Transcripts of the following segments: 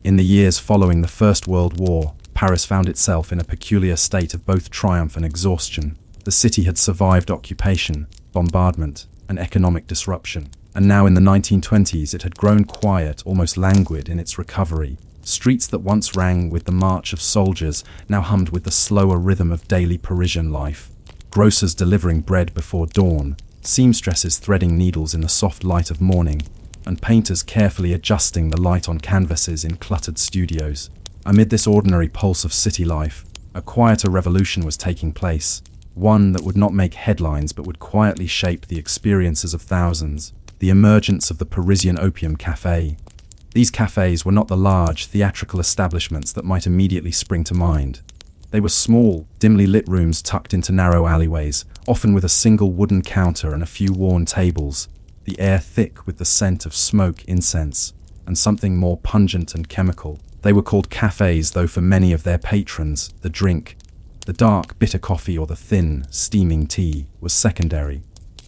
In the years following the First World War, Paris found itself in a peculiar state of both triumph and exhaustion. The city had survived occupation, bombardment, and economic disruption. And now in the 1920s it had grown quiet, almost languid in its recovery. Streets that once rang with the march of soldiers now hummed with the slower rhythm of daily Parisian life. Grocers delivering bread before dawn, seamstresses threading needles in the soft light of morning, and painters carefully adjusting the light on canvases in cluttered studios. Amid this ordinary pulse of city life, a quieter revolution was taking place, one that would not make headlines but would quietly shape the experiences of thousands. The emergence of the Parisian opium café. These cafés were not the large, theatrical establishments that might immediately spring to mind. They were small, dimly lit rooms tucked into narrow alleyways, often with a single wooden counter and a few worn tables, the air thick with the scent of smoke, incense, and something more pungent and chemical. They were called cafés, though for many of their patrons, the drink, the dark, bitter coffee or the thin, steaming tea, was secondary.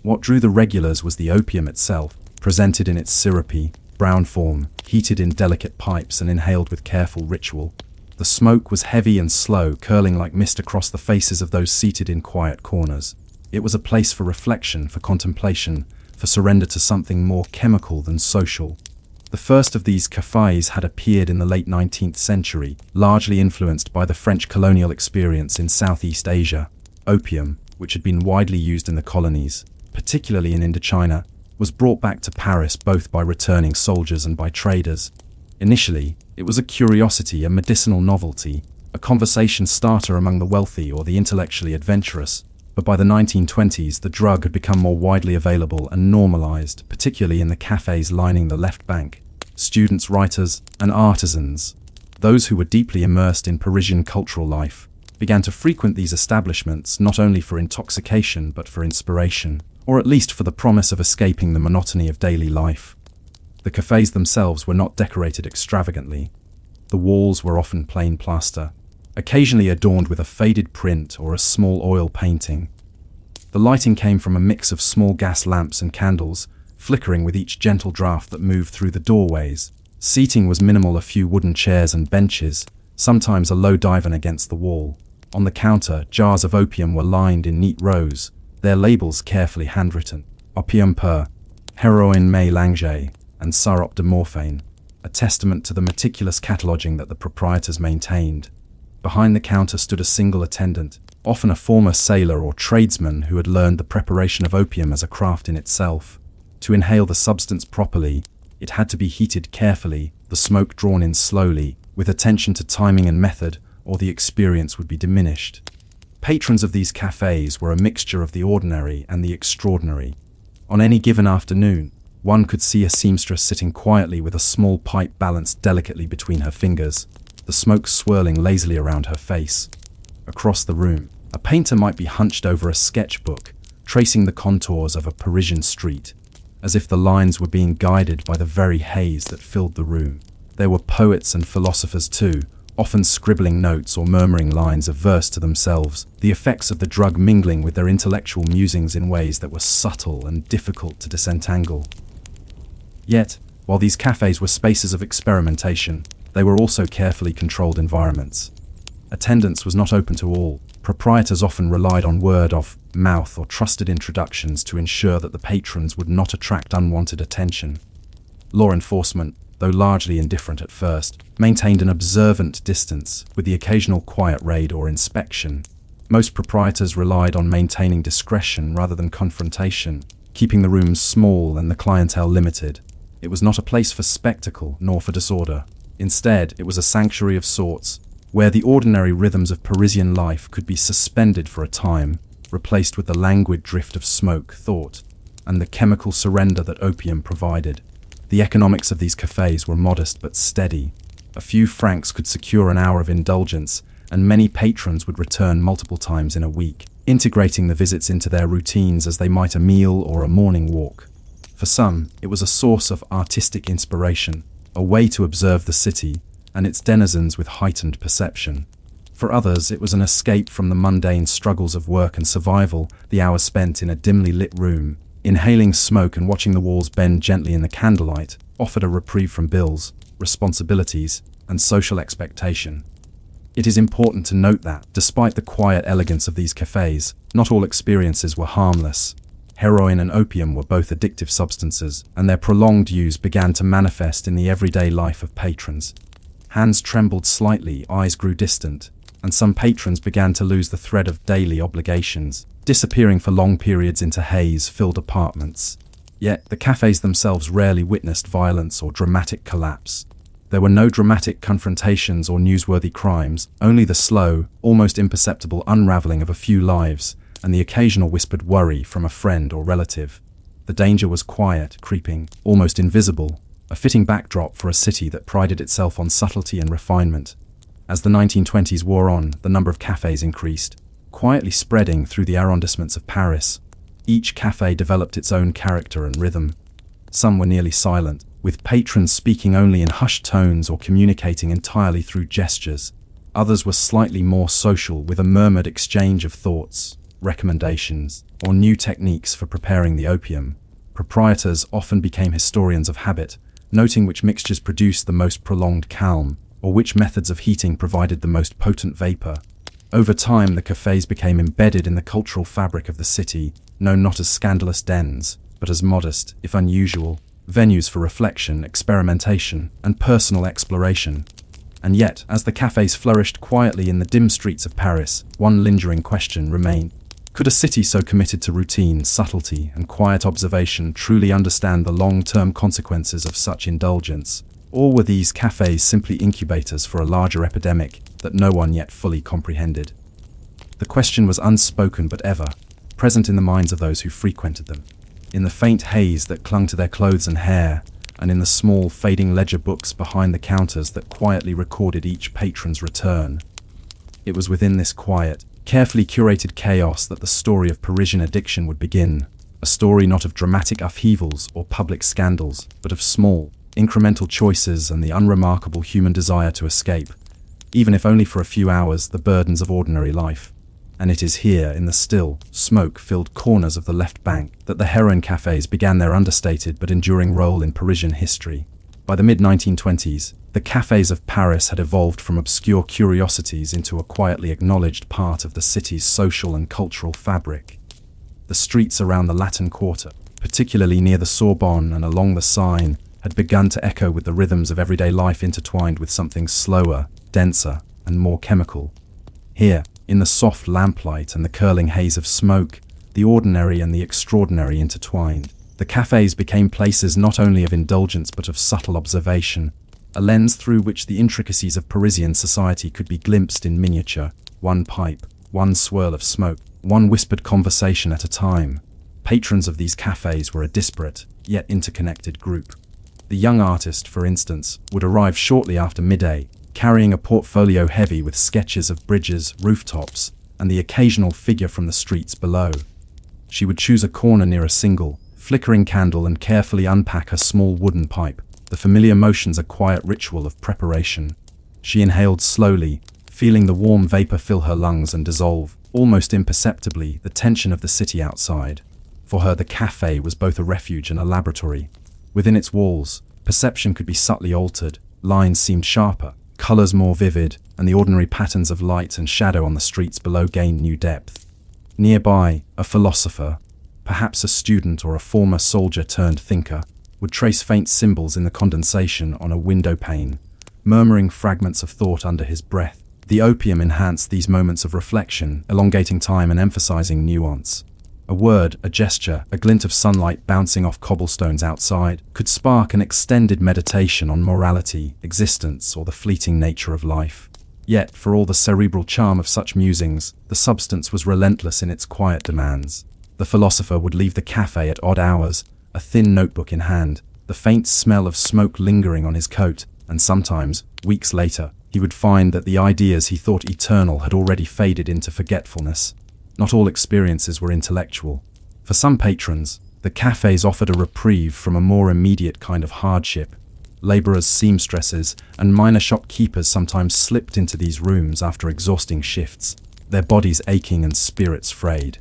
What drew the regulars was the opium itself, presented in its syrupy, brown form, heated in delicate pipes and inhaled with careful ritual. The smoke was heavy and slow, curling like mist across the faces of those seated in quiet corners. It was a place for reflection, for contemplation, for surrender to something more chemical than social. The first of these cafés had appeared in the late 19th century, largely influenced by the French colonial experience in Southeast Asia. Opium, which had been widely used in the colonies, particularly in Indochina, was brought back to Paris both by returning soldiers and by traders. Initially, it was a curiosity, a medicinal novelty, a conversation starter among the wealthy or the intellectually adventurous. But by the 1920s, the drug had become more widely available and normalized, particularly in the cafes lining the left bank. Students, writers, and artisans, those who were deeply immersed in Parisian cultural life, began to frequent these establishments not only for intoxication but for inspiration, or at least for the promise of escaping the monotony of daily life. The cafes themselves were not decorated extravagantly. The walls were often plain plaster, occasionally adorned with a faded print or a small oil painting. The lighting came from a mix of small gas lamps and candles, flickering with each gentle draft that moved through the doorways. Seating was minimal, a few wooden chairs and benches, sometimes a low divan against the wall. On the counter, jars of opium were lined in neat rows, their labels carefully handwritten. Opium pur, Heroin mélange, and syrup de morphine, a testament to the meticulous cataloguing that the proprietors maintained. Behind the counter stood a single attendant, often a former sailor or tradesman who had learned the preparation of opium as a craft in itself. To inhale the substance properly, it had to be heated carefully, the smoke drawn in slowly, with attention to timing and method, or the experience would be diminished. Patrons of these cafes were a mixture of the ordinary and the extraordinary. On any given afternoon, one could see a seamstress sitting quietly with a small pipe balanced delicately between her fingers, the smoke swirling lazily around her face. Across the room, a painter might be hunched over a sketchbook, tracing the contours of a Parisian street, as if the lines were being guided by the very haze that filled the room. There were poets and philosophers too, often scribbling notes or murmuring lines of verse to themselves, the effects of the drug mingling with their intellectual musings in ways that were subtle and difficult to disentangle. Yet, while these cafes were spaces of experimentation, they were also carefully controlled environments. Attendance was not open to all. Proprietors often relied on word of mouth or trusted introductions to ensure that the patrons would not attract unwanted attention. Law enforcement, though largely indifferent at first, maintained an observant distance, with the occasional quiet raid or inspection. Most proprietors relied on maintaining discretion rather than confrontation, keeping the rooms small and the clientele limited. It was not a place for spectacle nor for disorder. Instead, it was a sanctuary of sorts, where the ordinary rhythms of Parisian life could be suspended for a time, replaced with the languid drift of smoke, thought, and the chemical surrender that opium provided. The economics of these cafes were modest but steady. A few francs could secure an hour of indulgence, and many patrons would return multiple times in a week, integrating the visits into their routines as they might a meal or a morning walk. For some, it was a source of artistic inspiration, a way to observe the city and its denizens with heightened perception. For others, it was an escape from the mundane struggles of work and survival, the hours spent in a dimly lit room, inhaling smoke and watching the walls bend gently in the candlelight, offered a reprieve from bills. responsibilities, and social expectation. It is important to note that, despite the quiet elegance of these cafés, not all experiences were harmless. Heroin and opium were both addictive substances, and their prolonged use began to manifest in the everyday life of patrons. Hands trembled slightly, eyes grew distant, and some patrons began to lose the thread of daily obligations, disappearing for long periods into haze-filled apartments. Yet, the cafés themselves rarely witnessed violence or dramatic collapse. There were no dramatic confrontations or newsworthy crimes, only the slow, almost imperceptible unraveling of a few lives, and the occasional whispered worry from a friend or relative. The danger was quiet, creeping, almost invisible, a fitting backdrop for a city that prided itself on subtlety and refinement. As the 1920s wore on, the number of cafés increased, quietly spreading through the arrondissements of Paris. Each café developed its own character and rhythm. Some were nearly silent, with patrons speaking only in hushed tones or communicating entirely through gestures. Others were slightly more social, with a murmured exchange of thoughts, recommendations, or new techniques for preparing the opium. Proprietors often became historians of habit, noting which mixtures produced the most prolonged calm, or which methods of heating provided the most potent vapor. Over time, the cafés became embedded in the cultural fabric of the city, known not as scandalous dens, but as modest, if unusual, venues for reflection, experimentation, and personal exploration. And yet, as the cafés flourished quietly in the dim streets of Paris, one lingering question remained. Could a city so committed to routine, subtlety, and quiet observation truly understand the long-term consequences of such indulgence? Or were these cafés simply incubators for a larger epidemic that no one yet fully comprehended? The question was unspoken but ever present in the minds of those who frequented them. In the faint haze that clung to their clothes and hair, and in the small, fading ledger books behind the counters that quietly recorded each patron's return. It was within this quiet, carefully curated chaos that the story of Parisian addiction would begin. A story not of dramatic upheavals or public scandals, but of small, incremental choices and the unremarkable human desire to escape, even if only for a few hours, the burdens of ordinary life. And it is here, in the still, smoke-filled corners of the left bank, that the Heroin cafés began their understated but enduring role in Parisian history. By the mid-1920s, the cafés of Paris had evolved from obscure curiosities into a quietly acknowledged part of the city's social and cultural fabric. The streets around the Latin Quarter, particularly near the Sorbonne and along the Seine, had begun to echo with the rhythms of everyday life intertwined with something slower, denser, and more chemical. Here, in the soft lamplight and the curling haze of smoke, the ordinary and the extraordinary intertwined. The cafés became places not only of indulgence but of subtle observation, a lens through which the intricacies of Parisian society could be glimpsed in miniature, one pipe, one swirl of smoke, one whispered conversation at a time. Patrons of these cafés were a disparate, yet interconnected group. The young artist, for instance, would arrive shortly after midday, carrying a portfolio heavy with sketches of bridges, rooftops, and the occasional figure from the streets below. She would choose a corner near a single, flickering candle and carefully unpack her small wooden pipe, the familiar motions a quiet ritual of preparation. She inhaled slowly, feeling the warm vapor fill her lungs and dissolve, almost imperceptibly, the tension of the city outside. For her, the café was both a refuge and a laboratory. Within its walls, perception could be subtly altered, lines seemed sharper, colors more vivid, and the ordinary patterns of light and shadow on the streets below gained new depth. Nearby, a philosopher, perhaps a student or a former soldier turned thinker, would trace faint symbols in the condensation on a window pane, murmuring fragments of thought under his breath. The opium enhanced these moments of reflection, elongating time and emphasizing nuance. A word, a gesture, a glint of sunlight bouncing off cobblestones outside could spark an extended meditation on morality, existence, or the fleeting nature of life. Yet, for all the cerebral charm of such musings, the substance was relentless in its quiet demands. The philosopher would leave the café at odd hours, a thin notebook in hand, the faint smell of smoke lingering on his coat, and sometimes, weeks later, he would find that the ideas he thought eternal had already faded into forgetfulness. Not all experiences were intellectual. For some patrons, the cafés offered a reprieve from a more immediate kind of hardship. Laborers, seamstresses, and minor shopkeepers sometimes slipped into these rooms after exhausting shifts, their bodies aching and spirits frayed.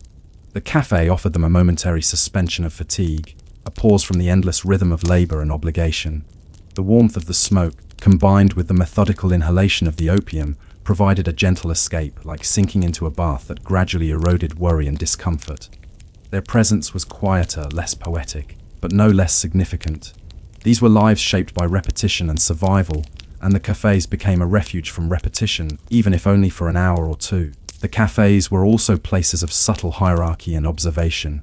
The café offered them a momentary suspension of fatigue, a pause from the endless rhythm of labor and obligation. The warmth of the smoke, combined with the methodical inhalation of the opium, provided a gentle escape, like sinking into a bath that gradually eroded worry and discomfort. Their presence was quieter, less poetic, but no less significant. These were lives shaped by repetition and survival, and the cafés became a refuge from repetition, even if only for an hour or two. The cafés were also places of subtle hierarchy and observation.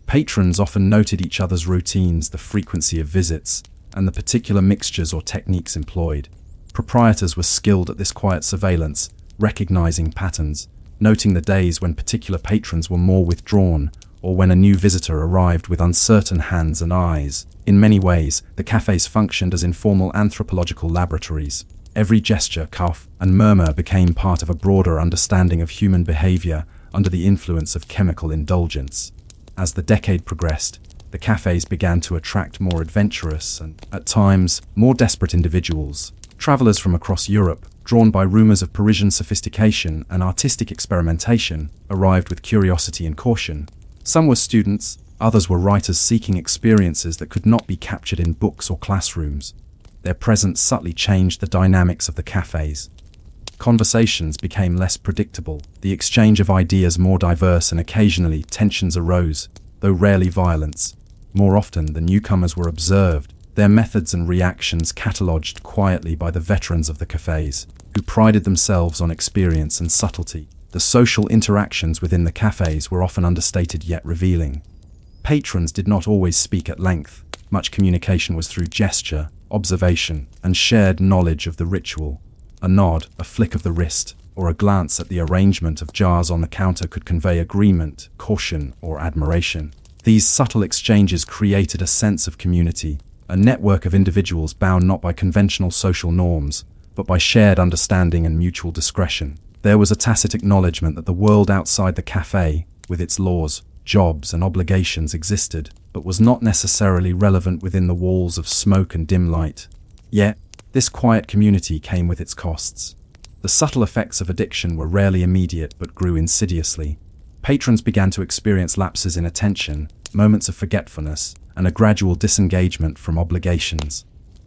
Patrons often noted each other's routines, the frequency of visits, and the particular mixtures or techniques employed. Proprietors were skilled at this quiet surveillance, recognizing patterns, noting the days when particular patrons were more withdrawn, or when a new visitor arrived with uncertain hands and eyes. In many ways, the cafés functioned as informal anthropological laboratories. Every gesture, cough, and murmur became part of a broader understanding of human behavior under the influence of chemical indulgence. As the decade progressed, the cafés began to attract more adventurous and, at times, more desperate individuals. Travelers from across Europe, drawn by rumors of Parisian sophistication and artistic experimentation, arrived with curiosity and caution. Some were students, others were writers seeking experiences that could not be captured in books or classrooms. Their presence subtly changed the dynamics of the cafés. Conversations became less predictable, the exchange of ideas more diverse, and occasionally tensions arose, though rarely violence. More often, the newcomers were observed, their methods and reactions catalogued quietly by the veterans of the cafés, who prided themselves on experience and subtlety. The social interactions within the cafés were often understated yet revealing. Patrons did not always speak at length. Much communication was through gesture, observation, and shared knowledge of the ritual. A nod, a flick of the wrist, or a glance at the arrangement of jars on the counter could convey agreement, caution, or admiration. These subtle exchanges created a sense of community, a network of individuals bound not by conventional social norms, but by shared understanding and mutual discretion. There was a tacit acknowledgement that the world outside the café, with its laws, jobs, and obligations, existed, but was not necessarily relevant within the walls of smoke and dim light. Yet, this quiet community came with its costs. The subtle effects of addiction were rarely immediate but grew insidiously. Patrons began to experience lapses in attention, moments of forgetfulness, and a gradual disengagement from obligations.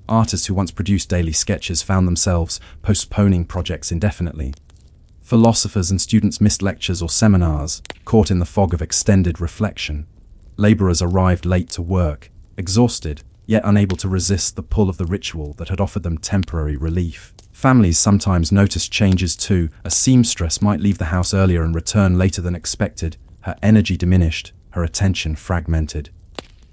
Artists who once produced daily sketches found themselves postponing projects indefinitely. Philosophers and students missed lectures or seminars, caught in the fog of extended reflection. Laborers arrived late to work, exhausted, yet unable to resist the pull of the ritual that had offered them temporary relief. Families sometimes noticed changes too. A seamstress might leave the house earlier and return later than expected, her energy diminished, her attention fragmented.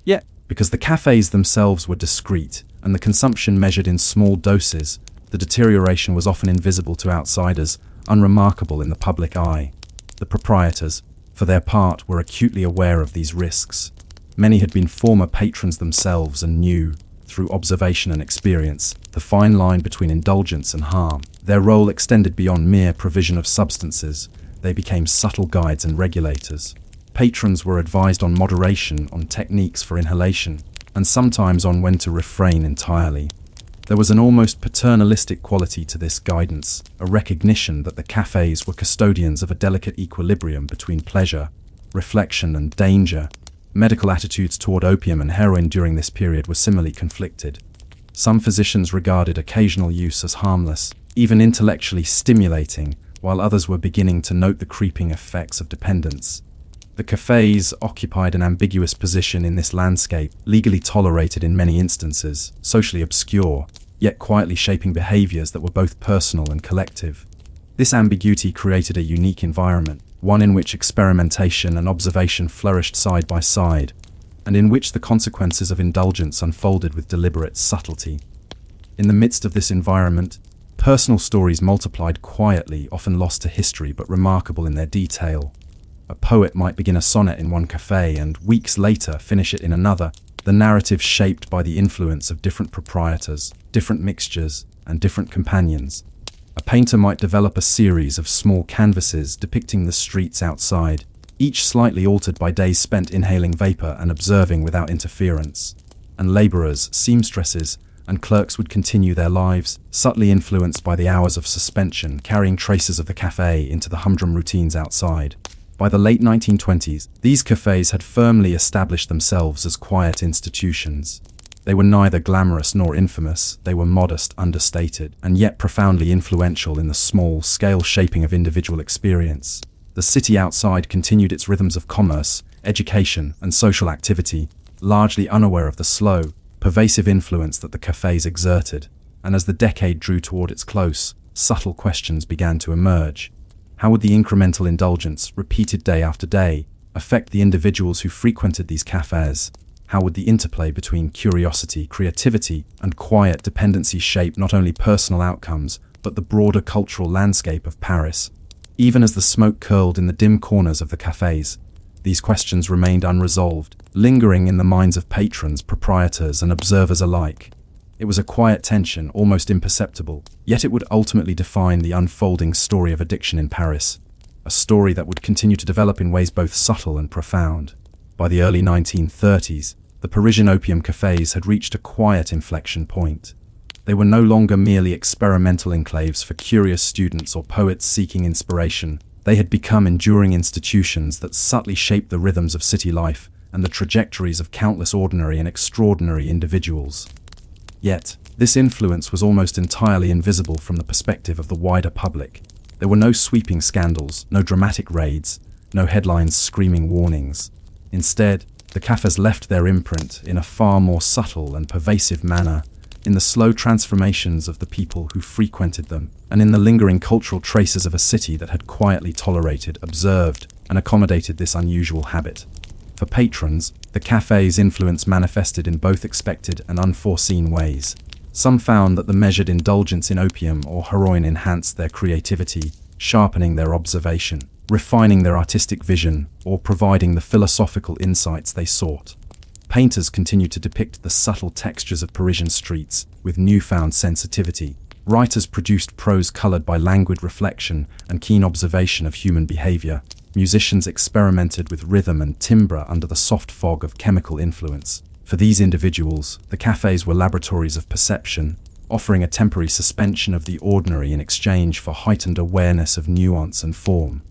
Yet, because the cafés themselves were discreet, and the consumption measured in small doses, the deterioration was often invisible to outsiders, unremarkable in the public eye. The proprietors, for their part, were acutely aware of these risks. Many had been former patrons themselves and knew, through observation and experience, the fine line between indulgence and harm. Their role extended beyond mere provision of substances. They became subtle guides and regulators. Patrons were advised on moderation, on techniques for inhalation, and sometimes on when to refrain entirely. There was an almost paternalistic quality to this guidance, a recognition that the cafés were custodians of a delicate equilibrium between pleasure, reflection, and danger. Medical attitudes toward opium and heroin during this period were similarly conflicted. Some physicians regarded occasional use as harmless, even intellectually stimulating, while others were beginning to note the creeping effects of dependence. The cafés occupied an ambiguous position in this landscape, legally tolerated in many instances, socially obscure, yet quietly shaping behaviors that were both personal and collective. This ambiguity created a unique environment, one in which experimentation and observation flourished side by side, and in which the consequences of indulgence unfolded with deliberate subtlety. In the midst of this environment, personal stories multiplied quietly, often lost to history but remarkable in their detail. A poet might begin a sonnet in one café and, weeks later, finish it in another, the narrative shaped by the influence of different proprietors, different mixtures, and different companions. A painter might develop a series of small canvases depicting the streets outside, each slightly altered by days spent inhaling vapor and observing without interference. And laborers, seamstresses, and clerks would continue their lives, subtly influenced by the hours of suspension, carrying traces of the café into the humdrum routines outside. By the late 1920s, these cafés had firmly established themselves as quiet institutions. They were neither glamorous nor infamous, they were modest, understated, and yet profoundly influential in the small-scale shaping of individual experience. The city outside continued its rhythms of commerce, education, and social activity, largely unaware of the slow, pervasive influence that the cafés exerted. And as the decade drew toward its close, subtle questions began to emerge. How would the incremental indulgence, repeated day after day, affect the individuals who frequented these cafés? How would the interplay between curiosity, creativity, and quiet dependency shape not only personal outcomes, but the broader cultural landscape of Paris? Even as the smoke curled in the dim corners of the cafés, these questions remained unresolved, lingering in the minds of patrons, proprietors, and observers alike. It was a quiet tension, almost imperceptible, yet it would ultimately define the unfolding story of addiction in Paris, a story that would continue to develop in ways both subtle and profound. By the early 1930s, the Parisian opium cafés had reached a quiet inflection point. They were no longer merely experimental enclaves for curious students or poets seeking inspiration. They had become enduring institutions that subtly shaped the rhythms of city life and the trajectories of countless ordinary and extraordinary individuals. Yet, this influence was almost entirely invisible from the perspective of the wider public. There were no sweeping scandals, no dramatic raids, no headlines screaming warnings. Instead, the cafés left their imprint in a far more subtle and pervasive manner, in the slow transformations of the people who frequented them, and in the lingering cultural traces of a city that had quietly tolerated, observed, and accommodated this unusual habit. For patrons, the café's influence manifested in both expected and unforeseen ways. Some found that the measured indulgence in opium or heroin enhanced their creativity, sharpening their observation, refining their artistic vision, or providing the philosophical insights they sought. Painters continued to depict the subtle textures of Parisian streets with newfound sensitivity. Writers produced prose colored by languid reflection and keen observation of human behavior. Musicians experimented with rhythm and timbre under the soft fog of chemical influence. For these individuals, the cafés were laboratories of perception, offering a temporary suspension of the ordinary in exchange for heightened awareness of nuance and form.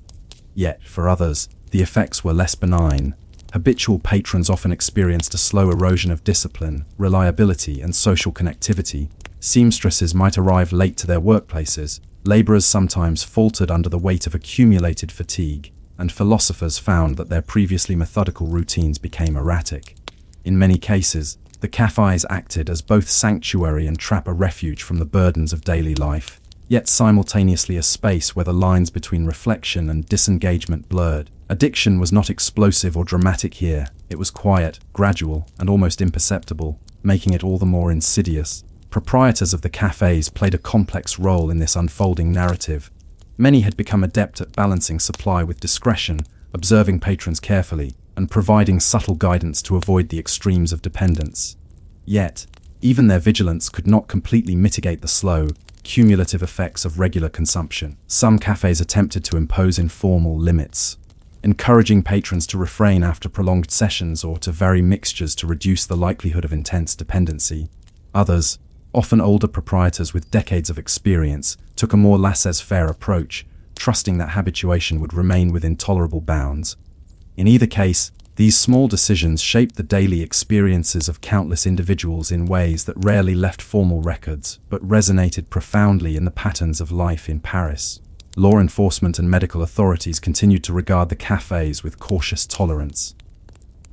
Yet, for others, the effects were less benign. Habitual patrons often experienced a slow erosion of discipline, reliability, and social connectivity. Seamstresses might arrive late to their workplaces, laborers sometimes faltered under the weight of accumulated fatigue, and philosophers found that their previously methodical routines became erratic. In many cases, the cafés acted as both sanctuary and trap, a refuge from the burdens of daily life, yet simultaneously a space where the lines between reflection and disengagement blurred. Addiction was not explosive or dramatic here. It was quiet, gradual, and almost imperceptible, making it all the more insidious. Proprietors of the cafés played a complex role in this unfolding narrative. Many had become adept at balancing supply with discretion, observing patrons carefully, and providing subtle guidance to avoid the extremes of dependence. Yet, even their vigilance could not completely mitigate the slow, cumulative effects of regular consumption. Some cafés attempted to impose informal limits, encouraging patrons to refrain after prolonged sessions or to vary mixtures to reduce the likelihood of intense dependency. Others, often older proprietors with decades of experience, took a more laissez-faire approach, trusting that habituation would remain within tolerable bounds. In either case, these small decisions shaped the daily experiences of countless individuals in ways that rarely left formal records, but resonated profoundly in the patterns of life in Paris. Law enforcement and medical authorities continued to regard the cafés with cautious tolerance.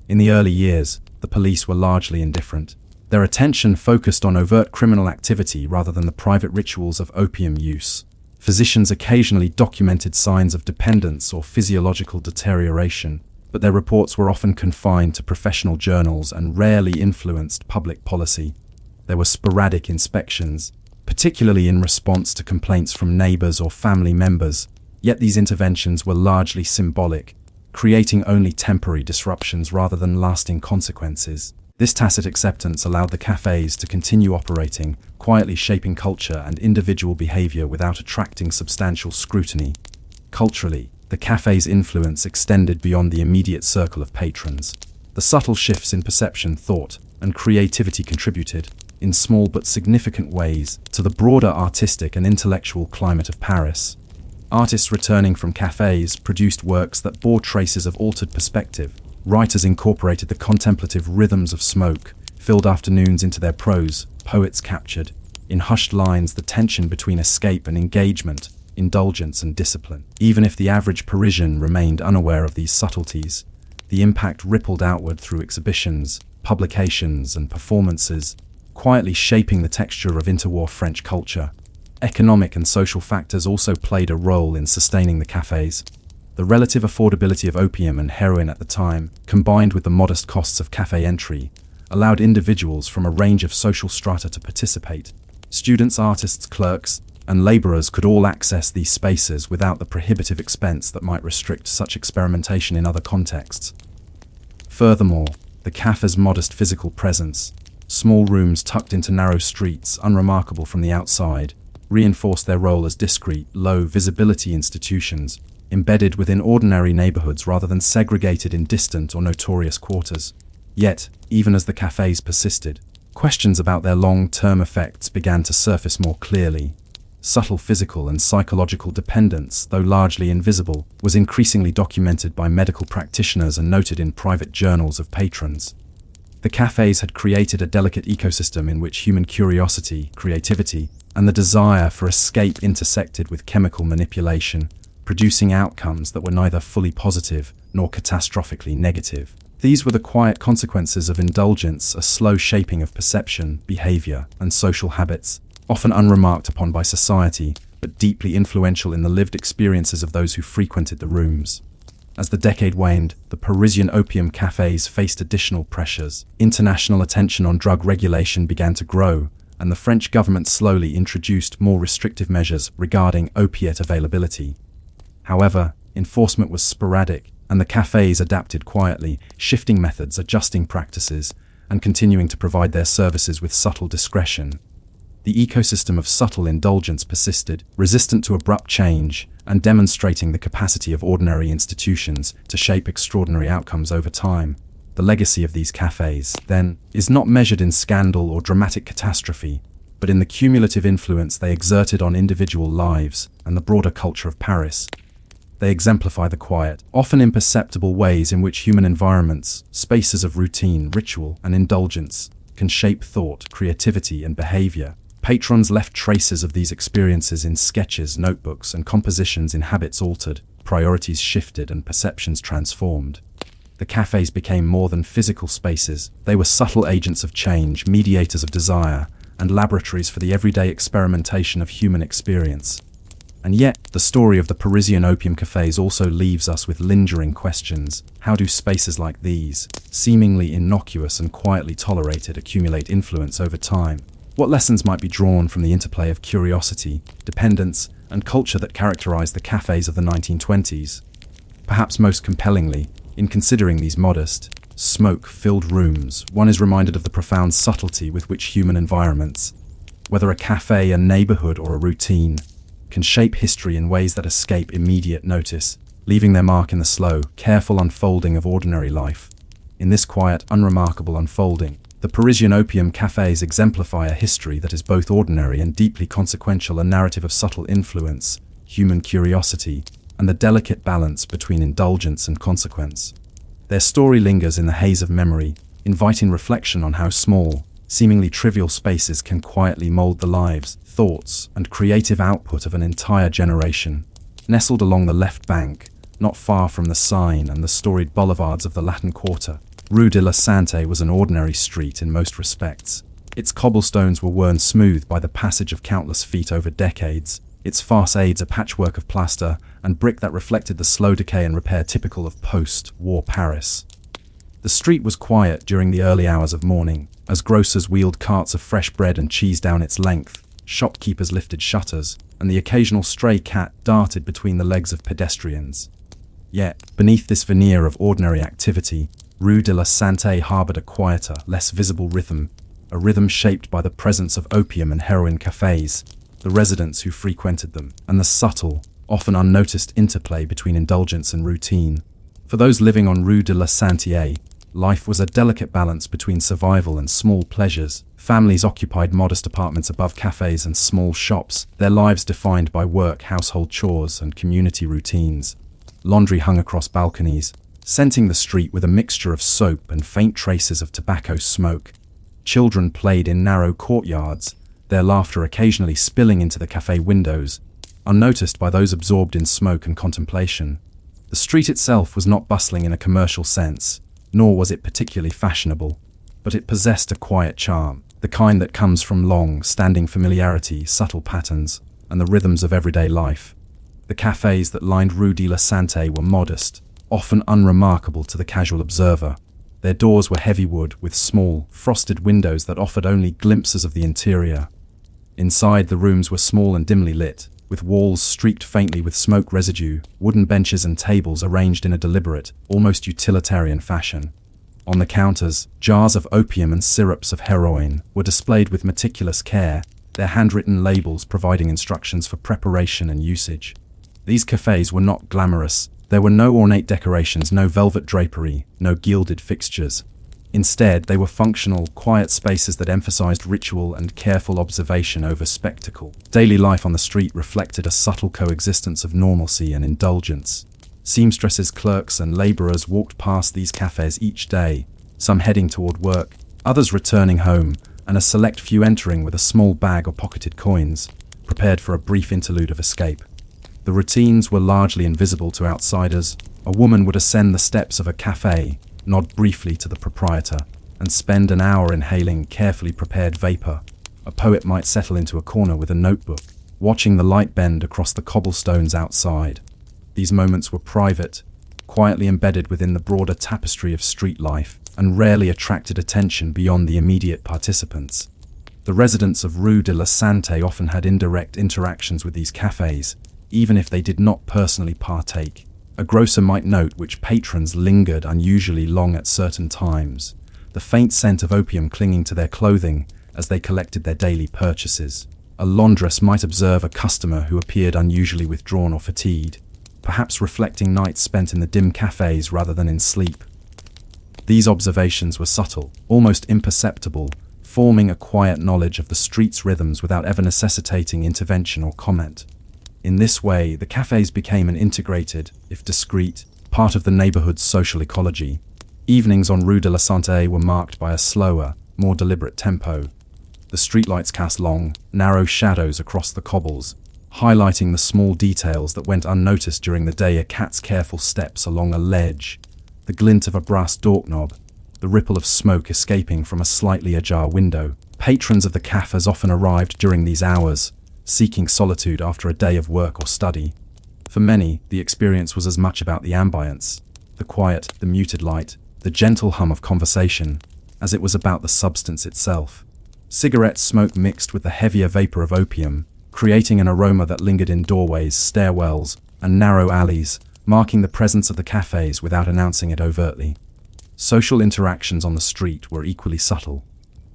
In the early years, the police were largely indifferent. Their attention focused on overt criminal activity rather than the private rituals of opium use. Physicians occasionally documented signs of dependence or physiological deterioration, but their reports were often confined to professional journals and rarely influenced public policy. There were sporadic inspections, particularly in response to complaints from neighbors or family members, yet these interventions were largely symbolic, creating only temporary disruptions rather than lasting consequences. This tacit acceptance allowed the cafés to continue operating, quietly shaping culture and individual behavior without attracting substantial scrutiny. Culturally, the café's influence extended beyond the immediate circle of patrons. The subtle shifts in perception, thought, and creativity contributed, in small but significant ways, to the broader artistic and intellectual climate of Paris. Artists returning from cafés produced works that bore traces of altered perspective. Writers incorporated the contemplative rhythms of smoke, filled afternoons into their prose, poets captured, in hushed lines, the tension between escape and engagement, indulgence and discipline. Even if the average Parisian remained unaware of these subtleties, the impact rippled outward through exhibitions, publications, and performances, quietly shaping the texture of interwar French culture. Economic and social factors also played a role in sustaining the cafés. The relative affordability of opium and heroin at the time, combined with the modest costs of cafe entry, allowed individuals from a range of social strata to participate. Students, artists, clerks, and laborers could all access these spaces without the prohibitive expense that might restrict such experimentation in other contexts. Furthermore, the cafe's modest physical presence, small rooms tucked into narrow streets, unremarkable from the outside, reinforced their role as discreet, low-visibility institutions, embedded within ordinary neighborhoods rather than segregated in distant or notorious quarters. Yet, even as the cafes persisted, questions about their long-term effects began to surface more clearly. Subtle physical and psychological dependence, though largely invisible, was increasingly documented by medical practitioners and noted in private journals of patrons. The cafes had created a delicate ecosystem in which human curiosity, creativity, and the desire for escape intersected with chemical manipulation, producing outcomes that were neither fully positive nor catastrophically negative. These were the quiet consequences of indulgence, a slow shaping of perception, behavior, and social habits, often unremarked upon by society, but deeply influential in the lived experiences of those who frequented the rooms. As the decade waned, the Parisian opium cafes faced additional pressures. International attention on drug regulation began to grow, and the French government slowly introduced more restrictive measures regarding opiate availability. However, enforcement was sporadic, and the cafes adapted quietly, shifting methods, adjusting practices, and continuing to provide their services with subtle discretion. The ecosystem of subtle indulgence persisted, resistant to abrupt change, and demonstrating the capacity of ordinary institutions to shape extraordinary outcomes over time. The legacy of these cafes, then, is not measured in scandal or dramatic catastrophe, but in the cumulative influence they exerted on individual lives and the broader culture of Paris. They exemplify the quiet, often imperceptible ways in which human environments, spaces of routine, ritual, and indulgence, can shape thought, creativity, and behavior. Patrons left traces of these experiences in sketches, notebooks, and compositions in habits altered, priorities shifted, and perceptions transformed. The cafes became more than physical spaces. They were subtle agents of change, mediators of desire, and laboratories for the everyday experimentation of human experience. And yet, the story of the Parisian opium cafes also leaves us with lingering questions. How do spaces like these, seemingly innocuous and quietly tolerated, accumulate influence over time? What lessons might be drawn from the interplay of curiosity, dependence, and culture that characterized the cafes of the 1920s? Perhaps most compellingly, in considering these modest, smoke-filled rooms, one is reminded of the profound subtlety with which human environments, whether a cafe, a neighborhood, or a routine, can shape history in ways that escape immediate notice, leaving their mark in the slow, careful unfolding of ordinary life. In this quiet, unremarkable unfolding, the Parisian opium cafes exemplify a history that is both ordinary and deeply consequential, a narrative of subtle influence, human curiosity, and the delicate balance between indulgence and consequence. Their story lingers in the haze of memory, inviting reflection on how small, seemingly trivial spaces can quietly mold the lives, thoughts, and creative output of an entire generation. Nestled along the left bank, not far from the Seine and the storied boulevards of the Latin Quarter, Rue de la Santé was an ordinary street in most respects. Its cobblestones were worn smooth by the passage of countless feet over decades, its facades a patchwork of plaster and brick that reflected the slow decay and repair typical of post-war Paris. The street was quiet during the early hours of morning, as grocers wheeled carts of fresh bread and cheese down its length, shopkeepers lifted shutters, and the occasional stray cat darted between the legs of pedestrians. Yet, beneath this veneer of ordinary activity, Rue de la Santé harbored a quieter, less visible rhythm, a rhythm shaped by the presence of opium and heroin cafes, the residents who frequented them, and the subtle, often unnoticed interplay between indulgence and routine. For those living on Rue de la Santé, life was a delicate balance between survival and small pleasures. Families occupied modest apartments above cafes and small shops, their lives defined by work, household chores, and community routines. Laundry hung across balconies, scenting the street with a mixture of soap and faint traces of tobacco smoke. Children played in narrow courtyards, their laughter occasionally spilling into the cafe windows, unnoticed by those absorbed in smoke and contemplation. The street itself was not bustling in a commercial sense, nor was it particularly fashionable, but it possessed a quiet charm, the kind that comes from long-standing familiarity, subtle patterns, and the rhythms of everyday life. The cafes that lined Rue de la Santé were modest, often unremarkable to the casual observer. Their doors were heavy wood with small, frosted windows that offered only glimpses of the interior. Inside, the rooms were small and dimly lit, with walls streaked faintly with smoke residue, wooden benches and tables arranged in a deliberate, almost utilitarian fashion. On the counters, jars of opium and syrups of heroin were displayed with meticulous care, their handwritten labels providing instructions for preparation and usage. These cafes were not glamorous. There were no ornate decorations, no velvet drapery, no gilded fixtures. Instead, they were functional, quiet spaces that emphasized ritual and careful observation over spectacle. Daily life on the street reflected a subtle coexistence of normalcy and indulgence. Seamstresses, clerks, and laborers walked past these cafes each day, some heading toward work, others returning home, and a select few entering with a small bag or pocketed coins, prepared for a brief interlude of escape. The routines were largely invisible to outsiders. A woman would ascend the steps of a cafe, nod briefly to the proprietor, and spend an hour inhaling carefully prepared vapor. A poet might settle into a corner with a notebook, watching the light bend across the cobblestones outside. These moments were private, quietly embedded within the broader tapestry of street life, and rarely attracted attention beyond the immediate participants. The residents of Rue de la Santé often had indirect interactions with these cafes, even if they did not personally partake. A grocer might note which patrons lingered unusually long at certain times, the faint scent of opium clinging to their clothing as they collected their daily purchases. A laundress might observe a customer who appeared unusually withdrawn or fatigued, perhaps reflecting nights spent in the dim cafes rather than in sleep. These observations were subtle, almost imperceptible, forming a quiet knowledge of the street's rhythms without ever necessitating intervention or comment. In this way, the cafes became an integrated, if discreet, part of the neighborhood's social ecology. Evenings on Rue de la Santé were marked by a slower, more deliberate tempo. The streetlights cast long, narrow shadows across the cobbles, highlighting the small details that went unnoticed during the day: a cat's careful steps along a ledge, the glint of a brass doorknob, the ripple of smoke escaping from a slightly ajar window. Patrons of the cafes often arrived during these hours, seeking solitude after a day of work or study. For many, the experience was as much about the ambience, the quiet, the muted light, the gentle hum of conversation, as it was about the substance itself. Cigarette smoke mixed with the heavier vapor of opium, creating an aroma that lingered in doorways, stairwells, and narrow alleys, marking the presence of the cafes without announcing it overtly. Social interactions on the street were equally subtle.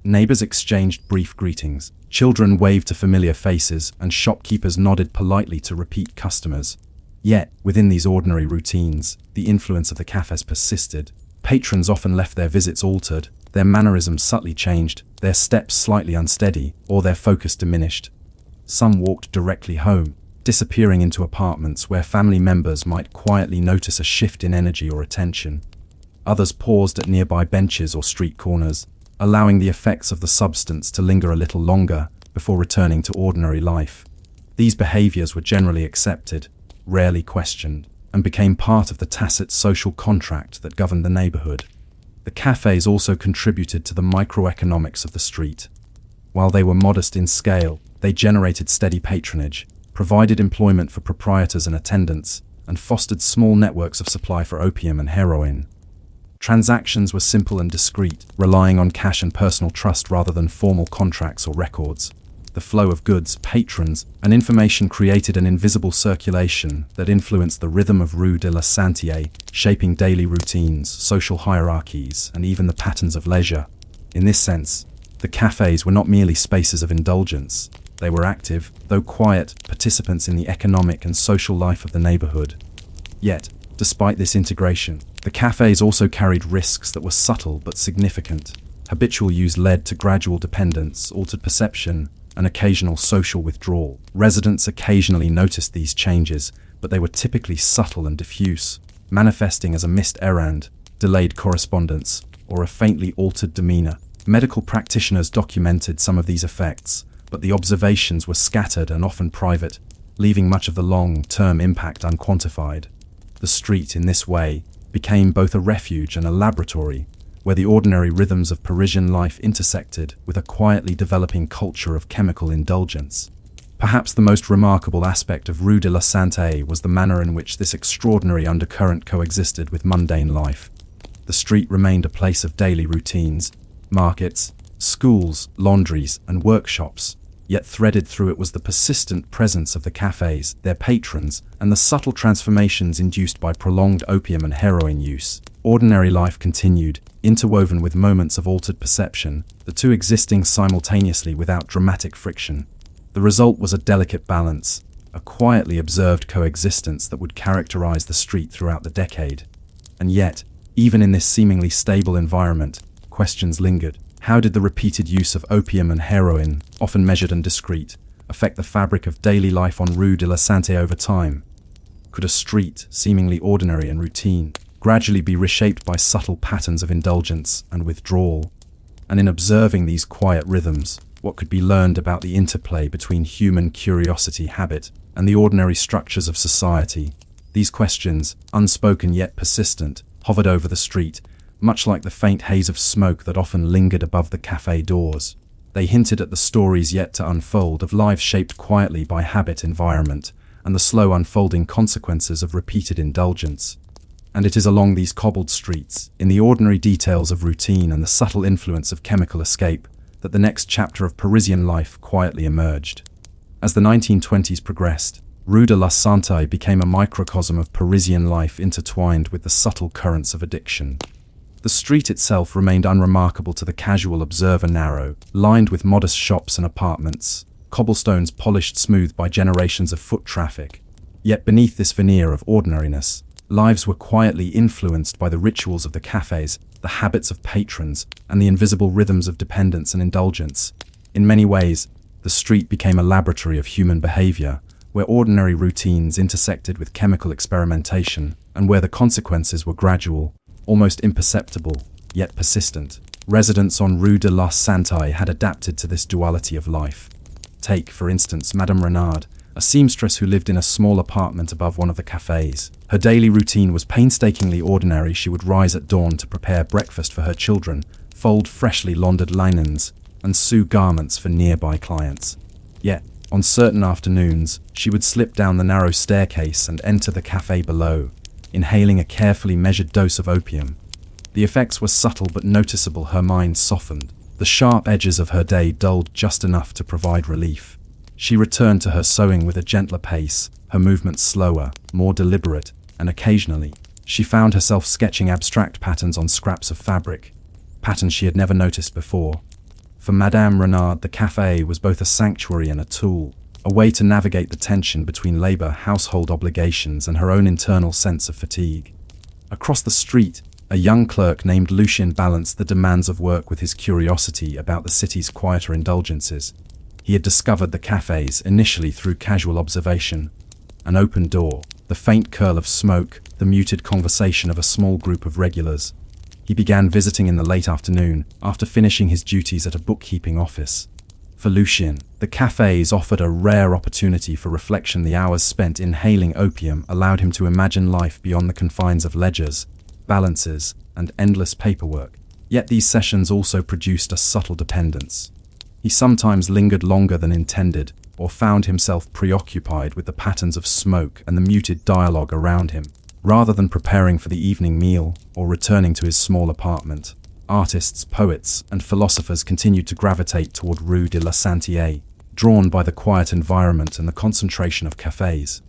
Neighbors exchanged brief greetings, children waved to familiar faces, and shopkeepers nodded politely to repeat customers. Yet, within these ordinary routines, the influence of the cafes persisted. Patrons often left their visits altered, their mannerisms subtly changed, their steps slightly unsteady, or their focus diminished. Some walked directly home, disappearing into apartments where family members might quietly notice a shift in energy or attention. Others paused at nearby benches or street corners, allowing the effects of the substance to linger a little longer before returning to ordinary life. These behaviors were generally accepted, rarely questioned, and became part of the tacit social contract that governed the neighborhood. The cafes also contributed to the microeconomics of the street. While they were modest in scale, they generated steady patronage, provided employment for proprietors and attendants, and fostered small networks of supply for opium and heroin. Transactions were simple and discreet, relying on cash and personal trust rather than formal contracts or records. The flow of goods, patrons, and information created an invisible circulation that influenced the rhythm of Rue de la Santé, shaping daily routines, social hierarchies, and even the patterns of leisure. In this sense, the cafes were not merely spaces of indulgence. They were active, though quiet, participants in the economic and social life of the neighborhood. Yet, despite this integration, the cafes also carried risks that were subtle but significant. Habitual use led to gradual dependence, altered perception, and occasional social withdrawal. Residents occasionally noticed these changes, but they were typically subtle and diffuse, manifesting as a missed errand, delayed correspondence, or a faintly altered demeanor. Medical practitioners documented some of these effects, but the observations were scattered and often private, leaving much of the long-term impact unquantified. The street, in this way, became both a refuge and a laboratory, where the ordinary rhythms of Parisian life intersected with a quietly developing culture of chemical indulgence. Perhaps the most remarkable aspect of Rue de la Santé was the manner in which this extraordinary undercurrent coexisted with mundane life. The street remained a place of daily routines, markets, schools, laundries, and workshops, yet threaded through it was the persistent presence of the cafés, their patrons, and the subtle transformations induced by prolonged opium and heroin use. Ordinary life continued, interwoven with moments of altered perception, the two existing simultaneously without dramatic friction. The result was a delicate balance, a quietly observed coexistence that would characterize the street throughout the decade. And yet, even in this seemingly stable environment, questions lingered. How did the repeated use of opium and heroin, often measured and discreet, affect the fabric of daily life on Rue de la Santé over time? Could a street, seemingly ordinary and routine, gradually be reshaped by subtle patterns of indulgence and withdrawal? And in observing these quiet rhythms, what could be learned about the interplay between human curiosity, habit, and the ordinary structures of society? These questions, unspoken yet persistent, hovered over the street, much like the faint haze of smoke that often lingered above the café doors. They hinted at the stories yet to unfold of lives shaped quietly by habit, environment, and the slow unfolding consequences of repeated indulgence. And it is along these cobbled streets, in the ordinary details of routine and the subtle influence of chemical escape, that the next chapter of Parisian life quietly emerged. As the 1920s progressed, Rue de la Santé became a microcosm of Parisian life intertwined with the subtle currents of addiction. The street itself remained unremarkable to the casual observer, narrow, lined with modest shops and apartments, cobblestones polished smooth by generations of foot traffic. Yet beneath this veneer of ordinariness, lives were quietly influenced by the rituals of the cafés, the habits of patrons, and the invisible rhythms of dependence and indulgence. In many ways, the street became a laboratory of human behavior, where ordinary routines intersected with chemical experimentation, and where the consequences were gradual, almost imperceptible, yet persistent. Residents on Rue de la Santé had adapted to this duality of life. Take, for instance, Madame Renard, a seamstress who lived in a small apartment above one of the cafés. Her daily routine was painstakingly ordinary. She would rise at dawn to prepare breakfast for her children, fold freshly laundered linens, and sew garments for nearby clients. Yet, on certain afternoons, she would slip down the narrow staircase and enter the café below, inhaling a carefully measured dose of opium. The effects were subtle but noticeable. Her mind softened. The sharp edges of her day dulled just enough to provide relief. She returned to her sewing with a gentler pace, her movements slower, more deliberate, and occasionally, she found herself sketching abstract patterns on scraps of fabric, patterns she had never noticed before. For Madame Renard, the café was both a sanctuary and a tool, a way to navigate the tension between labor, household obligations, and her own internal sense of fatigue. Across the street, a young clerk named Lucien balanced the demands of work with his curiosity about the city's quieter indulgences. He had discovered the cafés initially through casual observation. An open door, the faint curl of smoke, the muted conversation of a small group of regulars. He began visiting in the late afternoon, after finishing his duties at a bookkeeping office. For Lucien, the cafés offered a rare opportunity for reflection. The hours spent inhaling opium allowed him to imagine life beyond the confines of ledgers, balances, and endless paperwork. Yet these sessions also produced a subtle dependence. He sometimes lingered longer than intended, or found himself preoccupied with the patterns of smoke and the muted dialogue around him. Rather than preparing for the evening meal or returning to his small apartment, artists, poets, and philosophers continued to gravitate toward Rue de la Santé, drawn by the quiet environment and the concentration of cafés.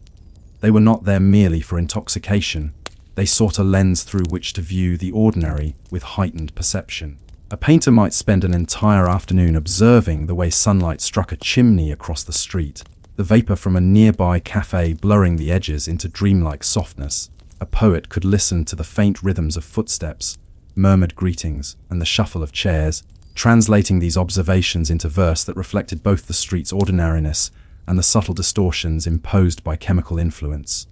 They were not there merely for intoxication. They sought a lens through which to view the ordinary with heightened perception. A painter might spend an entire afternoon observing the way sunlight struck a chimney across the street, the vapor from a nearby café blurring the edges into dreamlike softness. A poet could listen to the faint rhythms of footsteps, murmured greetings, and the shuffle of chairs, translating these observations into verse that reflected both the street's ordinariness and the subtle distortions imposed by chemical influence.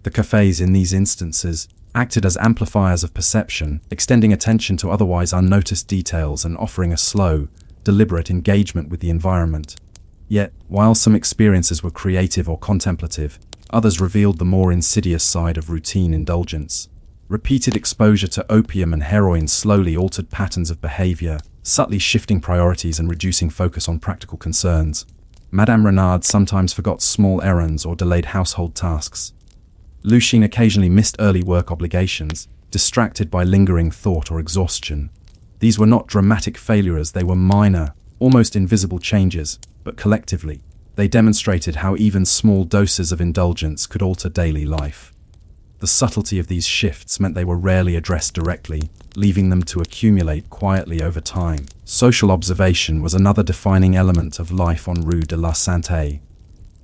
The cafés in these instances, acted as amplifiers of perception, extending attention to otherwise unnoticed details and offering a slow, deliberate engagement with the environment. Yet, while some experiences were creative or contemplative, others revealed the more insidious side of routine indulgence. Repeated exposure to opium and heroin slowly altered patterns of behavior, subtly shifting priorities and reducing focus on practical concerns. Madame Renard sometimes forgot small errands or delayed household tasks. Lucien occasionally missed early work obligations, distracted by lingering thought or exhaustion. These were not dramatic failures, they were minor, almost invisible changes, but collectively, they demonstrated how even small doses of indulgence could alter daily life. The subtlety of these shifts meant they were rarely addressed directly, leaving them to accumulate quietly over time. Social observation was another defining element of life on Rue de la Santé.